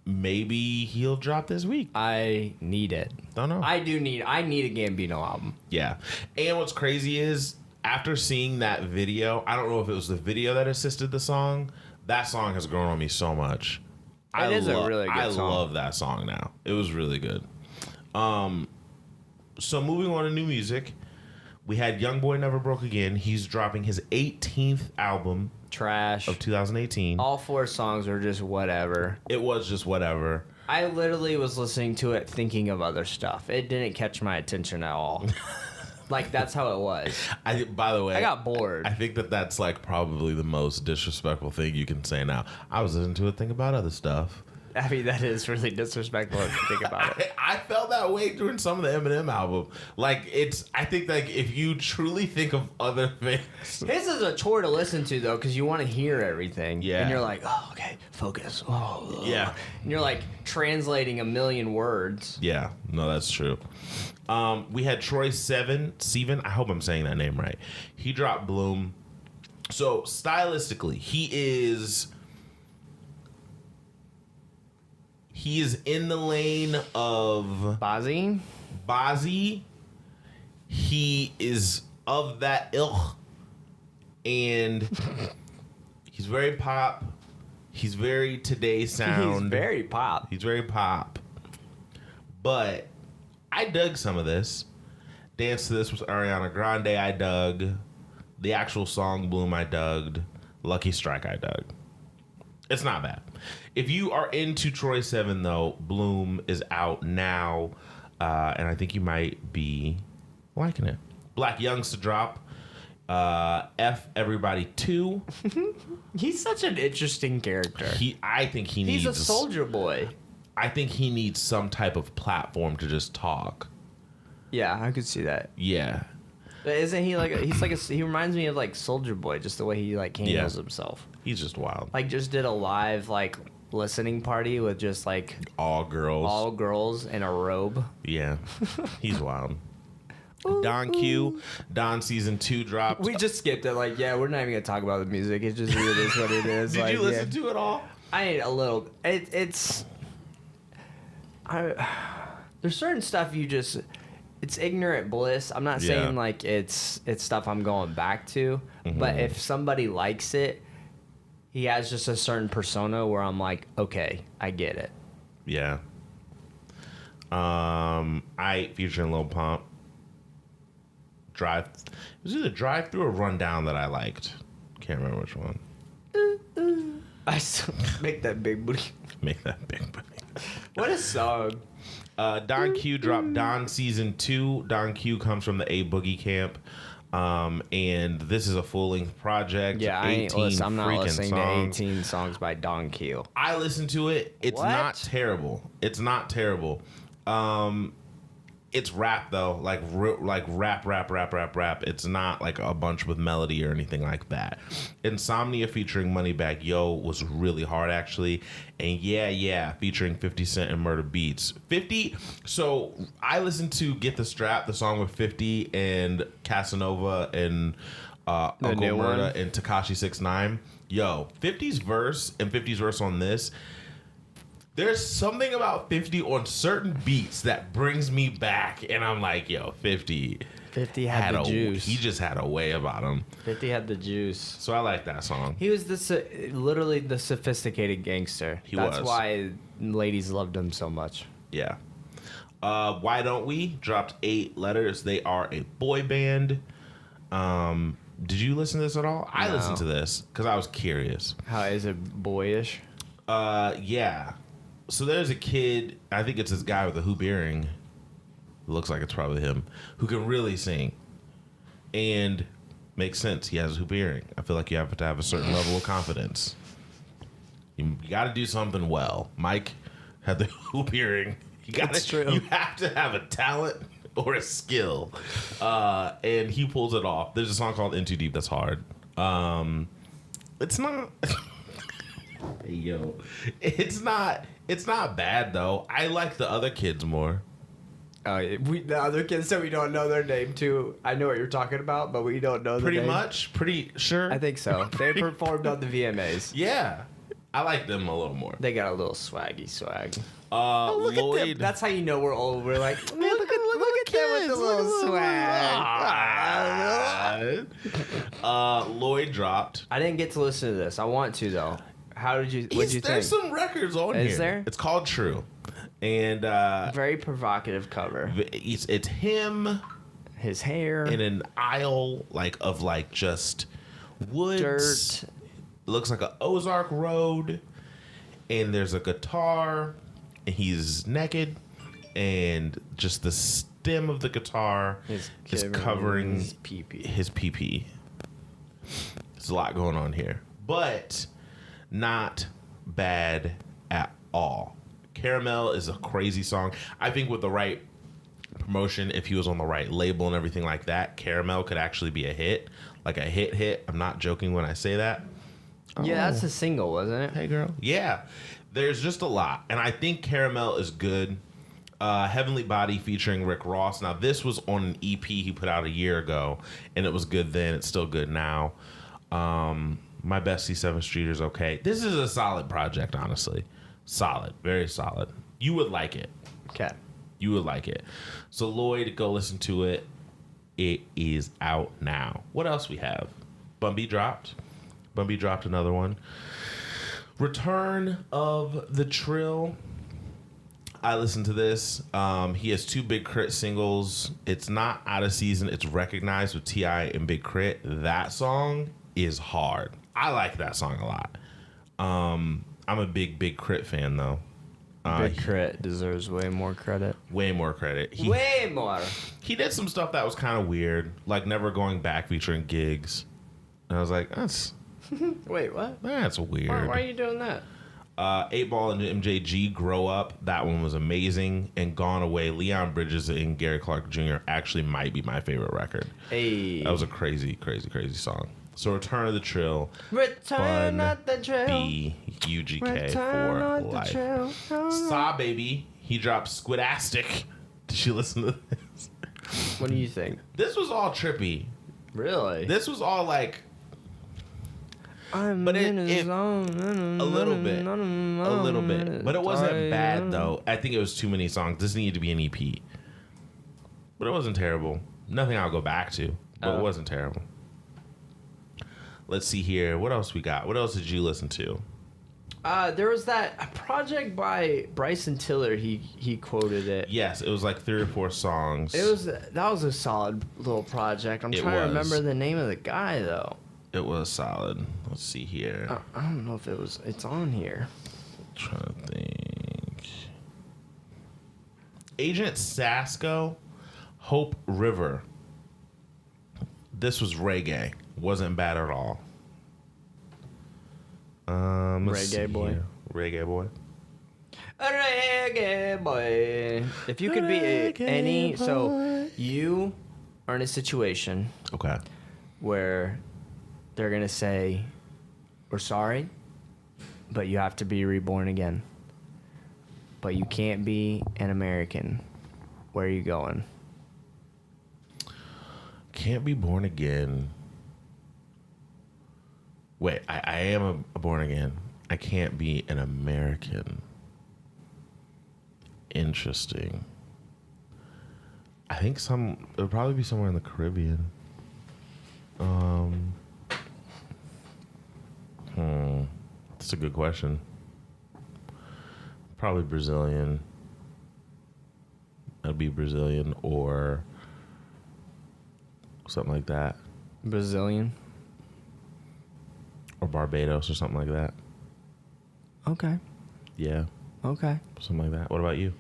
Maybe he'll drop this week. I need it. Don't know. I need a Gambino album. Yeah. And what's crazy is, after seeing that video, I don't know if it was the video that assisted the song. That song has grown on me so much. It is a really good song. I love that song now. It was really good. So moving on to new music, we had Youngboy Never Broke Again. He's dropping his 18th album Trash. of 2018. All 4 songs were just whatever. It was just whatever. I literally was listening to it thinking of other stuff. It didn't catch my attention at all. Like, that's how it was. By the way, I got bored. I think that's like probably the most disrespectful thing you can say now. I was listening to it think about other stuff. I mean, that is really disrespectful if you think about it. I felt that way during some of the Eminem album. Like, I think, like, if you truly think of other things. His is a chore to listen to, though, because you want to hear everything. Yeah. And you're like, oh, okay, focus. Oh, Yeah. And you're like translating a million words. Yeah, no, that's true. We had Troy Sivan. I hope I'm saying that name right. He dropped Bloom. So, stylistically, he is in the lane of Bazzi? Bazzi. He is of that ilk, and he's very pop. He's very today's sound. He's very pop. He's very pop. But I dug some of this. Dance to This with Ariana Grande, I dug. The actual song Bloom, I dug. Lucky Strike, I dug. It's not bad. If you are into Troy Sivan, though, Bloom is out now, and I think you might be liking it. Black Young's to drop. F Everybody 2. He's such an interesting character. I think he needs... He's a soldier boy. I think he needs some type of platform to just talk. Yeah, I could see that. Yeah. But isn't he like he reminds me of like Soldier Boy, just the way he like handles himself. He's just wild. Like just did a live like listening party with just like All girls in a robe. Yeah. He's wild. Don Q, Don season 2 dropped. We just skipped it. Like, yeah, we're not even gonna talk about the music. It just it is what it is. Did like, you listen to it all? A little. There's certain stuff you just. It's ignorant bliss. I'm not saying like it's stuff I'm going back to, but if somebody likes it, he has just a certain persona where I'm like, okay, I get it. Yeah. I featuring Lil Pump. It was either Drive Through or Rundown that I liked. Can't remember which one. I still make that big booty. Make that big booty. What a song. Don Q dropped Don season 2. Don Q comes from the A Boogie camp. And this is a full-length project. Yeah, I'm not listening songs. to 18 songs by Don Q. I listened to it. It's What? not terrible. It's not terrible. It's rap though, like rap. It's not like a bunch with melody or anything like that. Insomnia featuring Moneybagg Yo was really hard actually, and yeah, featuring 50 Cent and Murder Beats. 50. So I listened to Get the Strap, the song with 50 and Casanova and Uncle new Murda one? and Tekashi 6ix9ine. Yo, 50's verse and 50's verse on this. There's something about 50 on certain beats that brings me back, and I'm like, yo, 50 had the juice. He just had a way about him. 50 had the juice. So I like that song. He was literally the sophisticated gangster. That's was. why ladies loved him so much. Yeah. Why Don't We dropped 8 letters. They are a boy band. Did you listen to this at all? I No. listened to this because I was curious. How is it boyish? Yeah. So there's a kid, I think it's this guy with a hoop earring. Looks like it's probably him, who can really sing. And makes sense. He has a hoop earring. I feel like you have to have a certain level of confidence. You got to do something well. Mike had the hoop earring. It's true. You have to have a talent or a skill. And he pulls it off. There's a song called In Too Deep that's hard. It's not... Hey, yo. It's not bad, though. I like the other kids more. The other kids said we don't know their name too. I know what you're talking about, but we don't know their Pretty name. much. Pretty sure. I think so. They performed on the VMAs. Yeah. I like them a little more. They got a little swaggy swag. Lloyd. At them. That's how you know we're old. We're like, man, look at them with the little swag. Lloyd dropped. I didn't get to listen to this. I want to though. How did you? What did you think? There's some records on here. Is there? It's called True, and Very provocative cover. it's him His hair, in an aisle of just woods. dirt. Looks like an Ozark road, and there's a guitar, and he's naked, and just the stem of the guitar is covering his pee-pee. his pee-pee. There's a lot going on here, but not bad at all. Caramel is a crazy song. I think with the right promotion, if he was on the right label and everything like that, Caramel could actually be a hit, like a hit. I'm not joking when I say that. Yeah, that's a single, wasn't it? Hey, girl. Yeah. There's just a lot. And I think Caramel is good. Heavenly Body featuring Rick Ross. Now, this was on an EP he put out a year ago, and it was good then. It's still good now. My Bestie 7th Street is okay. This is a solid project, honestly. Solid. Very solid. You would like it. Okay. You would like it. So, Lloyd, go listen to it. It is out now. What else we have? Bumby dropped. Bumby dropped another one. Return of the Trill. I listened to this. He has 2 Big Crit singles. It's not out of season. It's recognized with T.I. and Big Crit. That song is hard. I like that song a lot. I'm a big Crit fan, though. Big Crit deserves way more credit. Way more credit. Way more. He did some stuff that was kind of weird, like Never Going Back featuring Gigs. And I was like, that's Wait, what? weird. Why are you doing that? 8 Ball and MJG, Grow Up. That one was amazing. And Gone Away, Leon Bridges and Gary Clark Jr. actually might be my favorite record. Hey. That was a crazy song. So Return of the Trill. Return Bun of the Trill. B UGK Return for of the life. Trill. Saw Baby. He dropped Squidastic. Did you listen to this? What do you think? This was all trippy. Really? This was all like I'm but in it- a zone. a little bit. But it wasn't bad though. I think it was too many songs. This needed to be an EP. But it wasn't terrible. Nothing I'll go back to. But it wasn't terrible. Let's see here. What else we got? What else did you listen to? There was that project by Bryson Tiller. He quoted it. Yes, it was like 3 or 4 songs. That was a solid little project. I'm It trying to was. remember the name of the guy though. It was solid. Let's see here. I don't know if it's on here. Trying to think. Agent Sasco, Hope River. This was reggae. Wasn't bad at all. Let's Reggae see boy. here. Reggae boy. A reggae boy. If you could be any, so you are in a situation Okay. where they're gonna say, "We're sorry, but you have to be reborn again." But you can't be an American. Where are you going? Can't be born again. Wait, I am a born again. I can't be an American. Interesting. I think it would probably be somewhere in the Caribbean. That's a good question. Probably Brazilian. I'd be Brazilian or something like that. Brazilian. Or Barbados or something like that. Okay. Yeah, Okay. something like that. What about you?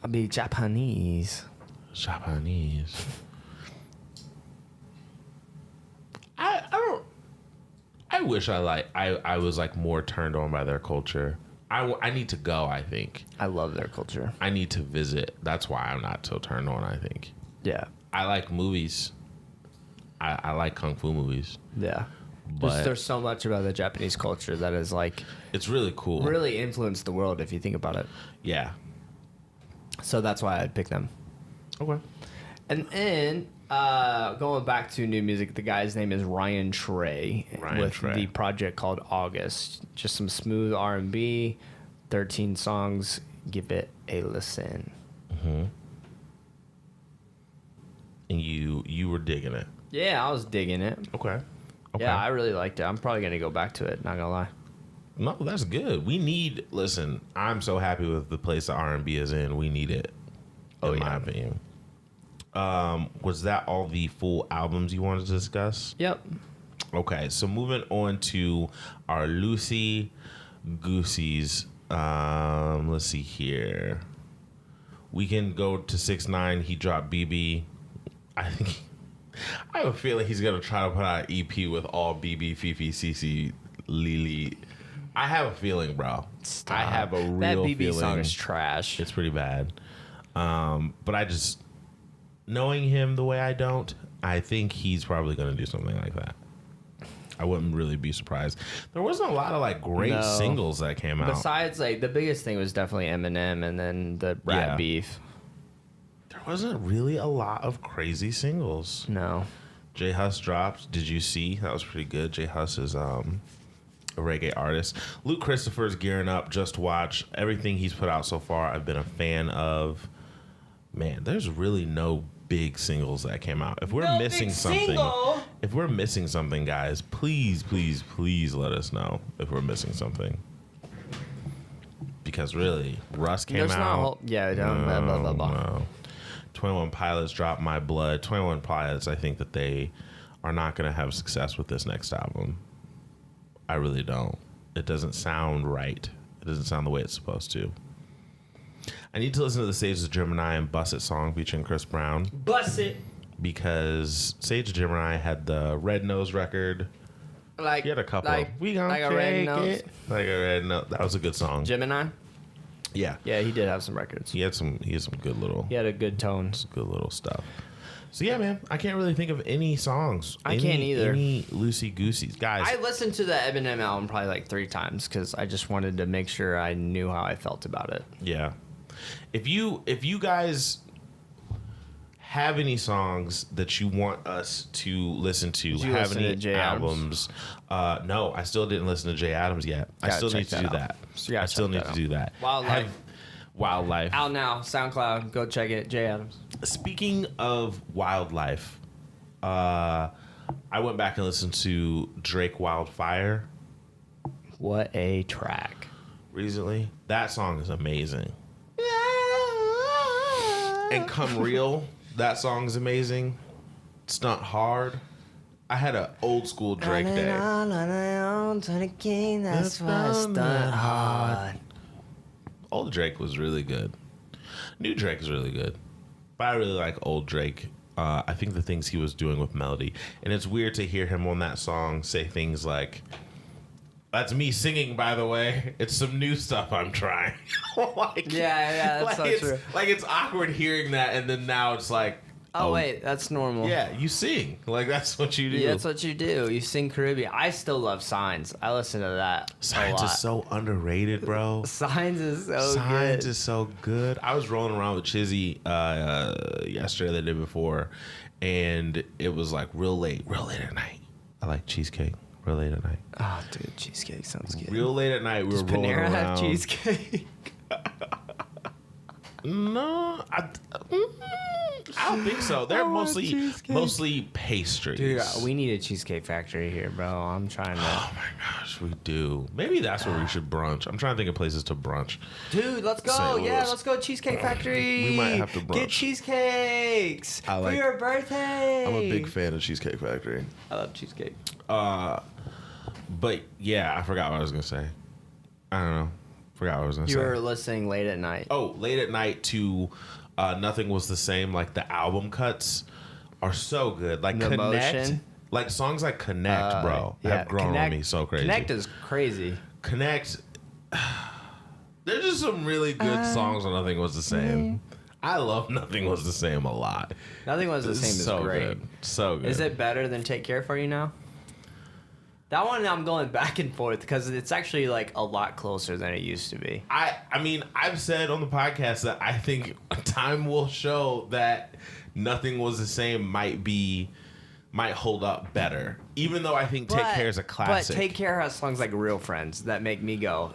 I'll be Japanese. Japanese. I wish I was like more turned on by their culture. I need to go, I think. I love their culture. I need to visit. That's why I'm not so turned on, I think. Yeah. I like movies. I like kung fu movies. Yeah. But There's so much about the Japanese culture that is like it's really cool. really influenced the world if you think about it. Yeah. So that's why I picked them. Okay. And then going back to new music, the guy's name is Ryan Trey with the project called August. Just some smooth R&B, 13 songs. Give it a listen. Mm-hmm. And you were digging it. Yeah, I was digging it. Okay. Yeah, I really liked it. I'm probably gonna go back to it. Not gonna lie. No, that's good. Listen, I'm so happy with the place the R&B is in. We need it. In my opinion. Was that all the full albums you wanted to discuss? Yep. Okay, so moving on to our Lucy Goosies. Let's see here. We can go to 6ix9ine. He dropped BB. I have a feeling he's gonna try to put out an EP with all BB, Fifi, Cece, Lily. I have a feeling, bro. Stop. I have a real that BB feeling. song is trash. It's pretty bad. But I just, knowing him the way I think he's probably gonna do something like that. I wouldn't really be surprised. There wasn't a lot of like great singles that came out. Besides, like the biggest thing was definitely Eminem, and then the rap beef. There wasn't really a lot of crazy singles. No. J Hus dropped. Did you see? That was pretty good. J Hus is a reggae artist. Luke Christopher's gearing up. Just watch everything he's put out so far. I've been a fan of. Man, there's really no big singles that came out. If we're missing something, guys, please let us know if we're missing something. Because really, Russ came out. No. 21 Pilots dropped My Blood. 21 Pilots, I think that they are not going to have success with this next album. I really don't. It doesn't sound right. It doesn't sound the way it's supposed to. I need to listen to the Sage of Gemini and Bust It song featuring Chris Brown. Bust It. Because Sage of Gemini had the Red Nose record. He had a couple. We gonna like a Red Nose. Like a Red Nose. That was a good song. Gemini. Yeah. Yeah, he did have some records. He had some good little. He had a good tone. Some good little stuff. So yeah, man, I can't really think of any songs. I can't either. Any loosey gooseys, guys. I listened to the Eminem album probably like 3 times because I just wanted to make sure I knew how I felt about it. Yeah. If you guys have any songs that you want us to listen to, have any Jay albums? No, I still didn't listen to Jay Adams yet. I still need to do that. I still need to do that. Wildlife. Out now, SoundCloud. Go check it. Jay Adams. Speaking of Wildlife, I went back and listened to Drake Wildfire. What a track. Recently. That song is amazing. And Come Real, that song is amazing. Stunt Hard. I had an old school Drake day. That's why I stunt hard. Old Drake was really good. New Drake is really good. But I really like old Drake. I think the things he was doing with melody. And it's weird to hear him on that song say things like, that's me singing, by the way. It's some new stuff I'm trying. That's so true. Like, it's awkward hearing that, and then now it's like, oh, wait, that's normal. Yeah, you sing. Like, that's what you do. Yeah, that's what you do. You sing Caribbean. I still love Signs. I listen to that Signs is so underrated, bro. Signs is so good. Signs is so good. I was rolling around with Chizzy yesterday, the day before, and it was like real late at night. I like cheesecake. Real late at night. Oh, dude, cheesecake sounds good. Real late at night, we were rolling around. Does Panera have cheesecake? No, I don't think so. They're mostly pastries. Dude, we need a Cheesecake Factory here, bro. I'm trying to. Oh my gosh, we do. Maybe that's where we should brunch. I'm trying to think of places to brunch. Dude, let's go. Yeah, let's go Cheesecake Factory. We might have to brunch. Get cheesecakes for your birthday. I'm a big fan of Cheesecake Factory. I love cheesecake. But yeah, I forgot what I was gonna say. I don't know. Forgot what I was gonna say. You were listening late at night. Oh, late at night to Nothing Was the Same. Like the album cuts are so good. Like The Connect. Motion. Like songs like Connect, bro, have grown on me so crazy. Connect is crazy. Connect. There's just some really good songs on Nothing Was the Same. I love Nothing Was the Same a lot. Nothing Was the Same is so great. Good. So good. Is it better than Take Care For You now? That one I'm going back and forth because it's actually like a lot closer than it used to be. I mean, I've said on the podcast that I think time will show that Nothing Was the Same might hold up better. Even though I think Take Care is a classic. But Take Care has songs like Real Friends that make me go,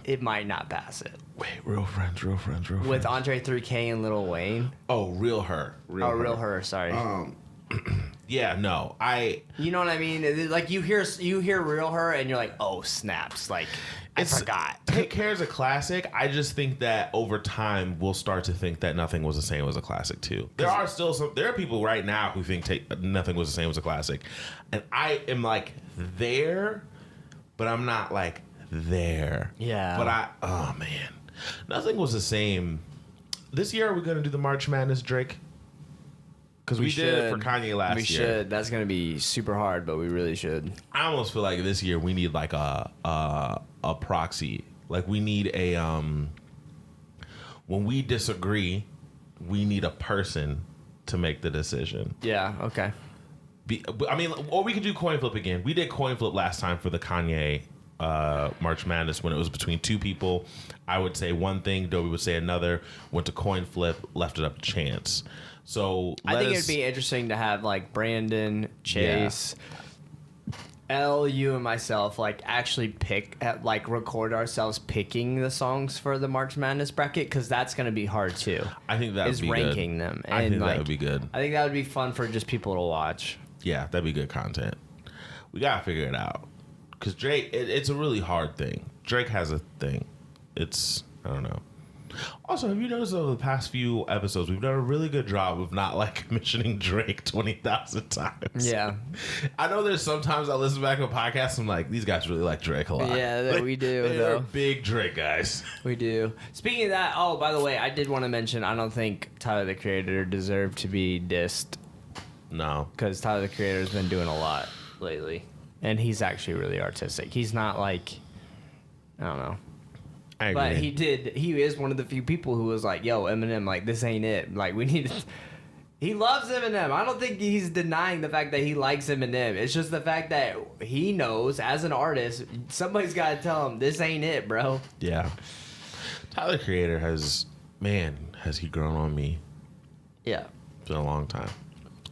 it might not pass it. Wait, Real Friends. With Andre 3K and Lil Wayne. Oh, Real Her. Real Her, sorry. Yeah, no. You know what I mean? Like you hear Real Her and you're like, oh, snaps. Like, I forgot. Take Care is a classic. I just think that over time we'll start to think that Nothing Was the Same was a classic too. There are people right now who think Nothing Was the Same was a classic. And I am like there, but I'm not like there. Yeah. But oh man. Nothing Was the Same. This year, are we going to do the March Madness Drake? Because we did it for Kanye last year. We should. That's going to be super hard, but we really should. I almost feel like this year we need like a proxy. Like we need a when we disagree, we need a person to make the decision. Yeah. Okay. I mean, or we could do coin flip again. We did coin flip last time for the Kanye March Madness when it was between two people. I would say one thing, Dobie would say another. Went to coin flip, left it up to chance. So I think it'd be interesting to have like Brandon, Chase, L, you, and myself like actually record ourselves picking the songs for the March Madness bracket because that's going to be hard too. I think that would be ranking them. And I think that would be good. I think that would be fun for just people to watch. Yeah, that'd be good content. We gotta figure it out because Drake. It's a really hard thing. Drake has a thing. I don't know. Also, have you noticed over the past few episodes, we've done a really good job of not like mentioning Drake 20,000 times. Yeah. I know there's sometimes I listen back to a podcast, I'm like, these guys really like Drake a lot. Yeah, we do. They're big Drake guys. We do. Speaking of that, oh, by the way, I did want to mention, I don't think Tyler, the Creator, deserved to be dissed. No. Because Tyler, the Creator, has been doing a lot lately. And he's actually really artistic. He's not like, I don't know. I agree. But he is one of the few people who was like, yo, Eminem, like, this ain't it. Like, we need to... He loves Eminem. I don't think he's denying the fact that he likes Eminem. It's just the fact that he knows, as an artist, somebody's got to tell him, this ain't it, bro. Yeah. Tyler, Creator has he grown on me. Yeah. It's been a long time.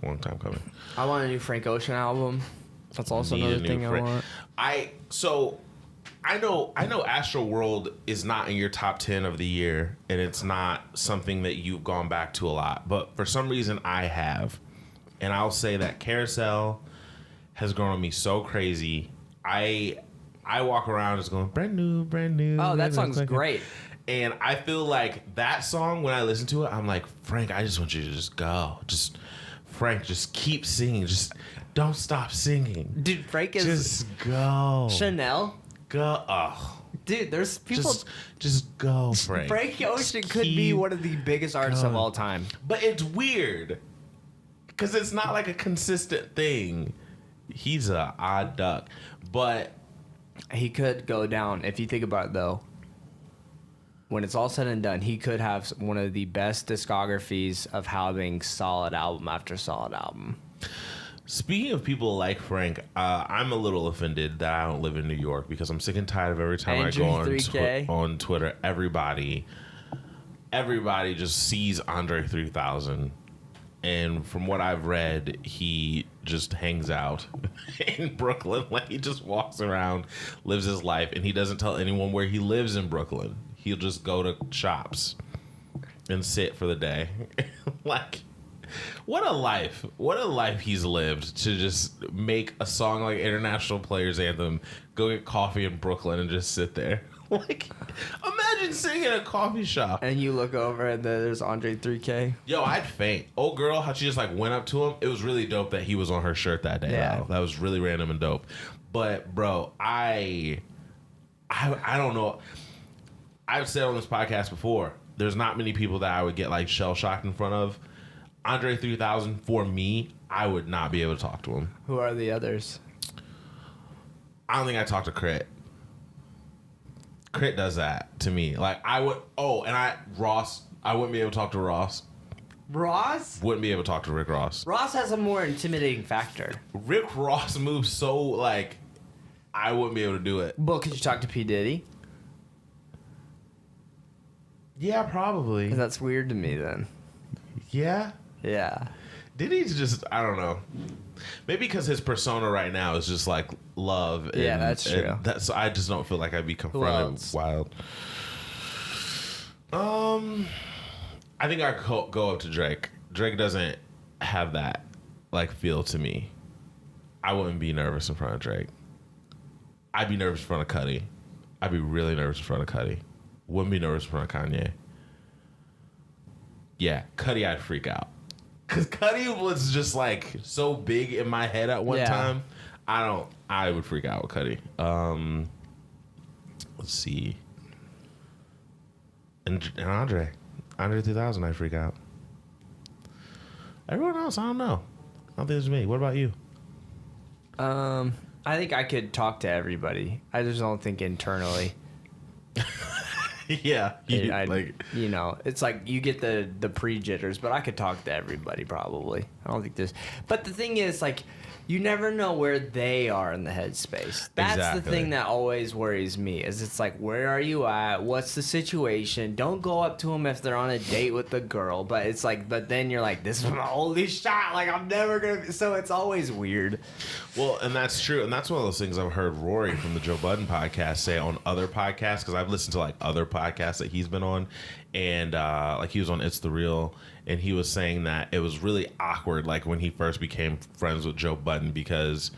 A long time coming. I want a new Frank Ocean album. That's also another thing I want. I know Astro World is not in your top 10 of the year, and it's not something that you've gone back to a lot. But for some reason, I have. And I'll say that Carousel has grown on me so crazy. I walk around just going, brand new, brand new. Oh, that song's great. And I feel like that song, when I listen to it, I'm like, Frank, I just want you to just go. Frank, just keep singing. Just don't stop singing. Dude, Frank is... Just go. Chanel? Go. Oh. Dude, there's people... Just go, Frank. Frank Ocean could be one of the biggest artists of all time. But it's weird. Because it's not like a consistent thing. He's an odd duck. But... He could go down. If you think about it, though, when it's all said and done, he could have one of the best discographies of having solid album after solid album. Speaking of people like Frank, I'm a little offended that I don't live in New York because I'm sick and tired of every time I go on Twitter, everybody just sees Andre 3000. And from what I've read, he just hangs out in Brooklyn. Like, he just walks around, lives his life, and he doesn't tell anyone where he lives in Brooklyn. He'll just go to shops and sit for the day. Like, what a life. What a life he's lived to just make a song like International Players Anthem, go get coffee in Brooklyn and just sit there. Like, imagine sitting in a coffee shop. And you look over and there's Andre 3K. Yo, I'd faint. Old girl, how she just like went up to him. It was really dope that he was on her shirt that day. Yeah. Though. That was really random and dope. But, bro, I don't know. I've said on this podcast before, there's not many people that I would get like shell shocked in front of. Andre 3000, for me, I would not be able to talk to him. Who are the others? I don't think I talk to Crit. Crit does that to me. Like, I would... Oh, and Ross... I wouldn't be able to talk to Ross. Ross? Wouldn't be able to talk to Rick Ross. Ross has a more intimidating factor. Rick Ross moves so, like, I wouldn't be able to do it. Well, could you talk to P. Diddy? Yeah, probably. 'Cause that's weird to me then. Yeah. Yeah. Diddy's just, I don't know. Maybe because his persona right now is just like love. And, Yeah, that's true. That's I just don't feel like I'd be confronted with wild. I think I could go up to Drake. Drake doesn't have that like feel to me. I wouldn't be nervous in front of Drake. I'd be nervous in front of Cudi. I'd be really nervous in front of Cudi. Wouldn't be nervous in front of Kanye. Yeah, Cudi, I'd freak out. Because Cudi was just like so big in my head at one time. I would freak out with Cudi. Let's see. And Andre 3000, I freak out. Everyone else, I don't know. I don't think it's me. What about you? I think I could talk to everybody. I just don't think internally. Yeah, you know, it's like you get the pre-jitters, but I could talk to everybody probably. I don't think there's. But the thing is, like, you never know where they are in the headspace. That's Exactly. the thing that always worries me. Is it's like, where are you at? What's the situation? Don't go up to them if they're on a date with a girl. But it's like, but then you're like, this is my only shot. Like, I'm never gonna. So it's always weird. Well, and that's true. And that's one of those things I've heard Rory from the Joe Budden podcast say on other podcasts, because I've listened to like other podcasts that he's been on. And like he was on It's the Real, and he was saying that it was really awkward, like when he first became friends with Joe Budden, because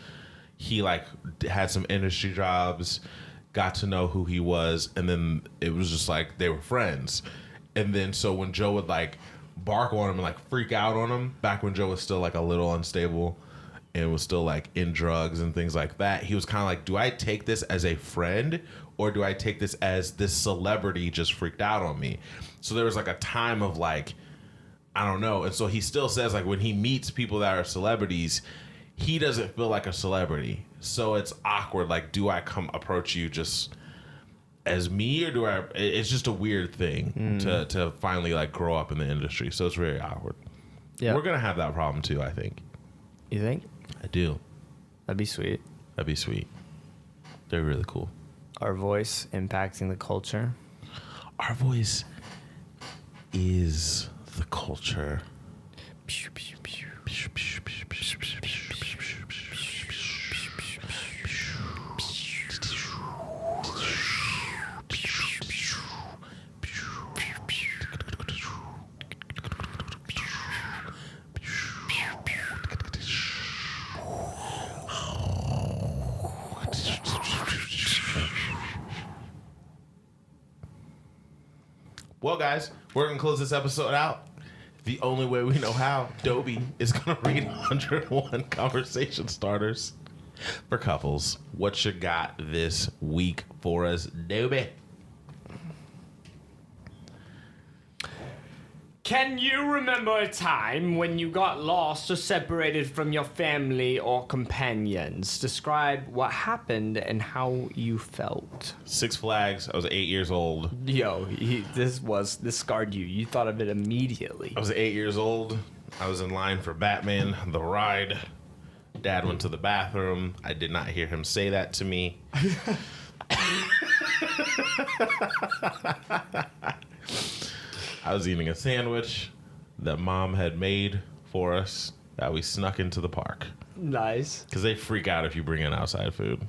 he like had some industry jobs, got to know who he was, and then it was just like they were friends. And then so when Joe would like bark on him and like freak out on him, back when Joe was still like a little unstable and was still like in drugs and things like that, he was kind of like, do I take this as a friend, or do I take this as this celebrity just freaked out on me? So there was like a time of like, I don't know. And so he still says like when he meets people that are celebrities, he doesn't feel like a celebrity. So it's awkward. Like, do I come approach you just as me, or do I? It's just a weird thing to finally like grow up in the industry. So it's very awkward. Yeah. We're going to have that problem too, I think. You think? I do. That'd be sweet. That'd be sweet. They're really cool. Our voice impacting the culture. Our voice is the culture. Well, guys, we're going to close this episode out the only way we know how. Dobie is going to read 101 conversation starters for couples. What you got this week for us, Dobie? Can you remember a time when you got lost or separated from your family or companions? Describe what happened and how you felt. Six Flags. I was 8 years old. Yo, this scarred you. You thought of it immediately. I was 8 years old. I was in line for Batman, the ride. Dad went to the bathroom. I did not hear him say that to me. I was eating a sandwich that Mom had made for us that we snuck into the park. Nice. Because they freak out if you bring in outside food.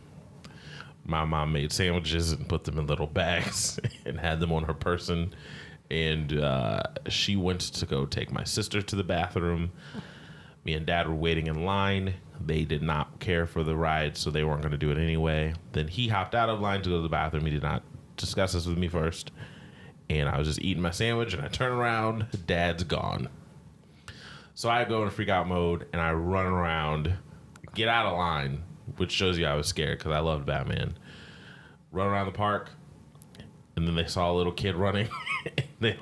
My mom made sandwiches and put them in little bags and had them on her person. And she went to go take my sister to the bathroom. Me and Dad were waiting in line. They did not care for the ride, so they weren't going to do it anyway. Then he hopped out of line to go to the bathroom. He did not discuss this with me first. And I was just eating my sandwich, and I turn around. Dad's gone. So I go into freak out mode, and I run around, get out of line, which shows you I was scared because I loved Batman. Run around the park, and then they saw a little kid running. They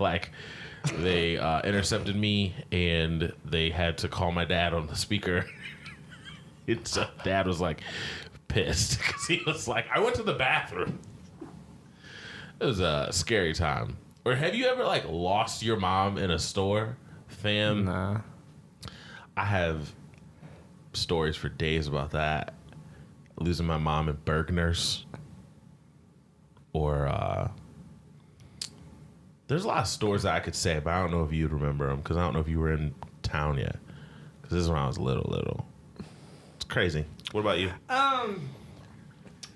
intercepted me, and they had to call my dad on the speaker. Dad was like pissed because he was like, I went to the bathroom. It was a scary time. Or have you ever like lost your mom in a store Fam, Nah. I have stories for days about that. Losing my mom at Bergner's. Or, there's a lot of stories that I could say, but I don't know if you'd remember them because I don't know if you were in town yet. Because this is when I was little. It's crazy. What about you?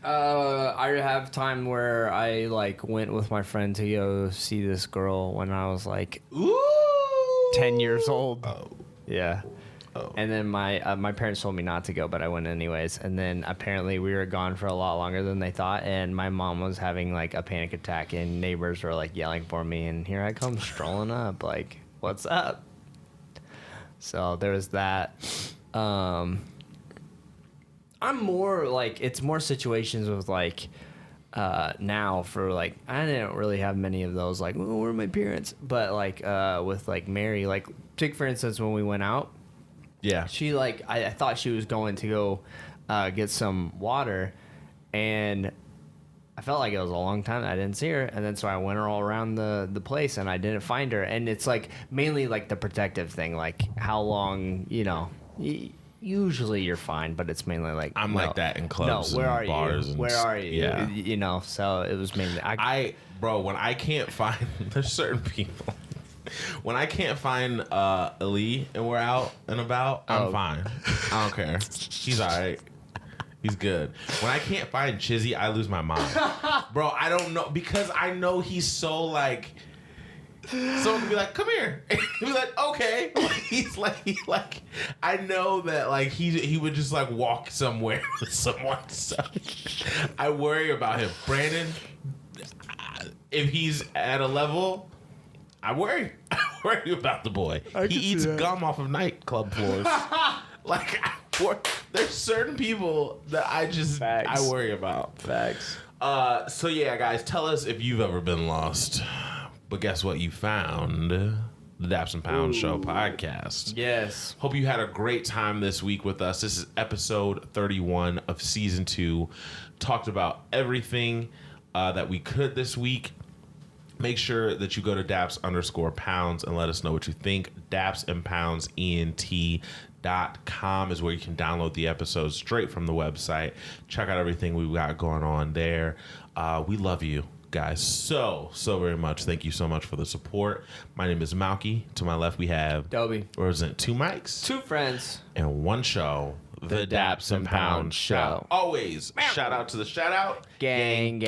I have time where I like went with my friend to go see this girl when I was like Ooh! 10 years old. Oh. Yeah. Oh. And then my parents told me not to go, but I went anyways. And then apparently we were gone for a lot longer than they thought. And my mom was having like a panic attack, and neighbors were like yelling for me. And here I come strolling up, like, what's up? So there was that. I'm more like, it's more situations with like now for like, I didn't really have many of those like, oh, where are my parents? But like with like Mary, like take for instance when we went out. Yeah. She like I thought she was going to go get some water, and I felt like it was a long time that I didn't see her, and then so I went all around the place and I didn't find her. And it's like mainly like the protective thing, like how long, you know. Usually you're fine, but it's mainly like I'm like that in clubs where and are bars. you? And Where are you? Yeah. You know, so it was mainly Bro, when I can't find, there's certain people. When I can't find Ali and we're out and about, I'm fine. I don't care. He's all right. He's good. When I can't find Chizzy, I lose my mind. Bro, I don't know, because I know he's so like, someone can be like, come here. And he'd be like, okay. He's like, I know that like he would just like walk somewhere with someone. So I worry about him. Brandon, if he's at a level, I worry. I worry about the boy. He eats gum off of nightclub floors. Like, there's certain people that I worry about. Facts. So yeah, guys, tell us if you've ever been lost. But guess what? You found the Daps and Pound Show podcast. Yes. Hope you had a great time this week with us. This is episode 31 of season 2. Talked about everything that we could this week. Make sure that you go to Daps_pounds and let us know what you think. DapsandPoundsENT.com is where you can download the episodes straight from the website. Check out everything we've got going on there. We love you guys so very much. Thank you so much for the support. My name is Malky. To my left we have Dobie. Represent 2 mics, 2 friends, and 1 show. The Daps and Pound Show. Always shout out to the shout out gang.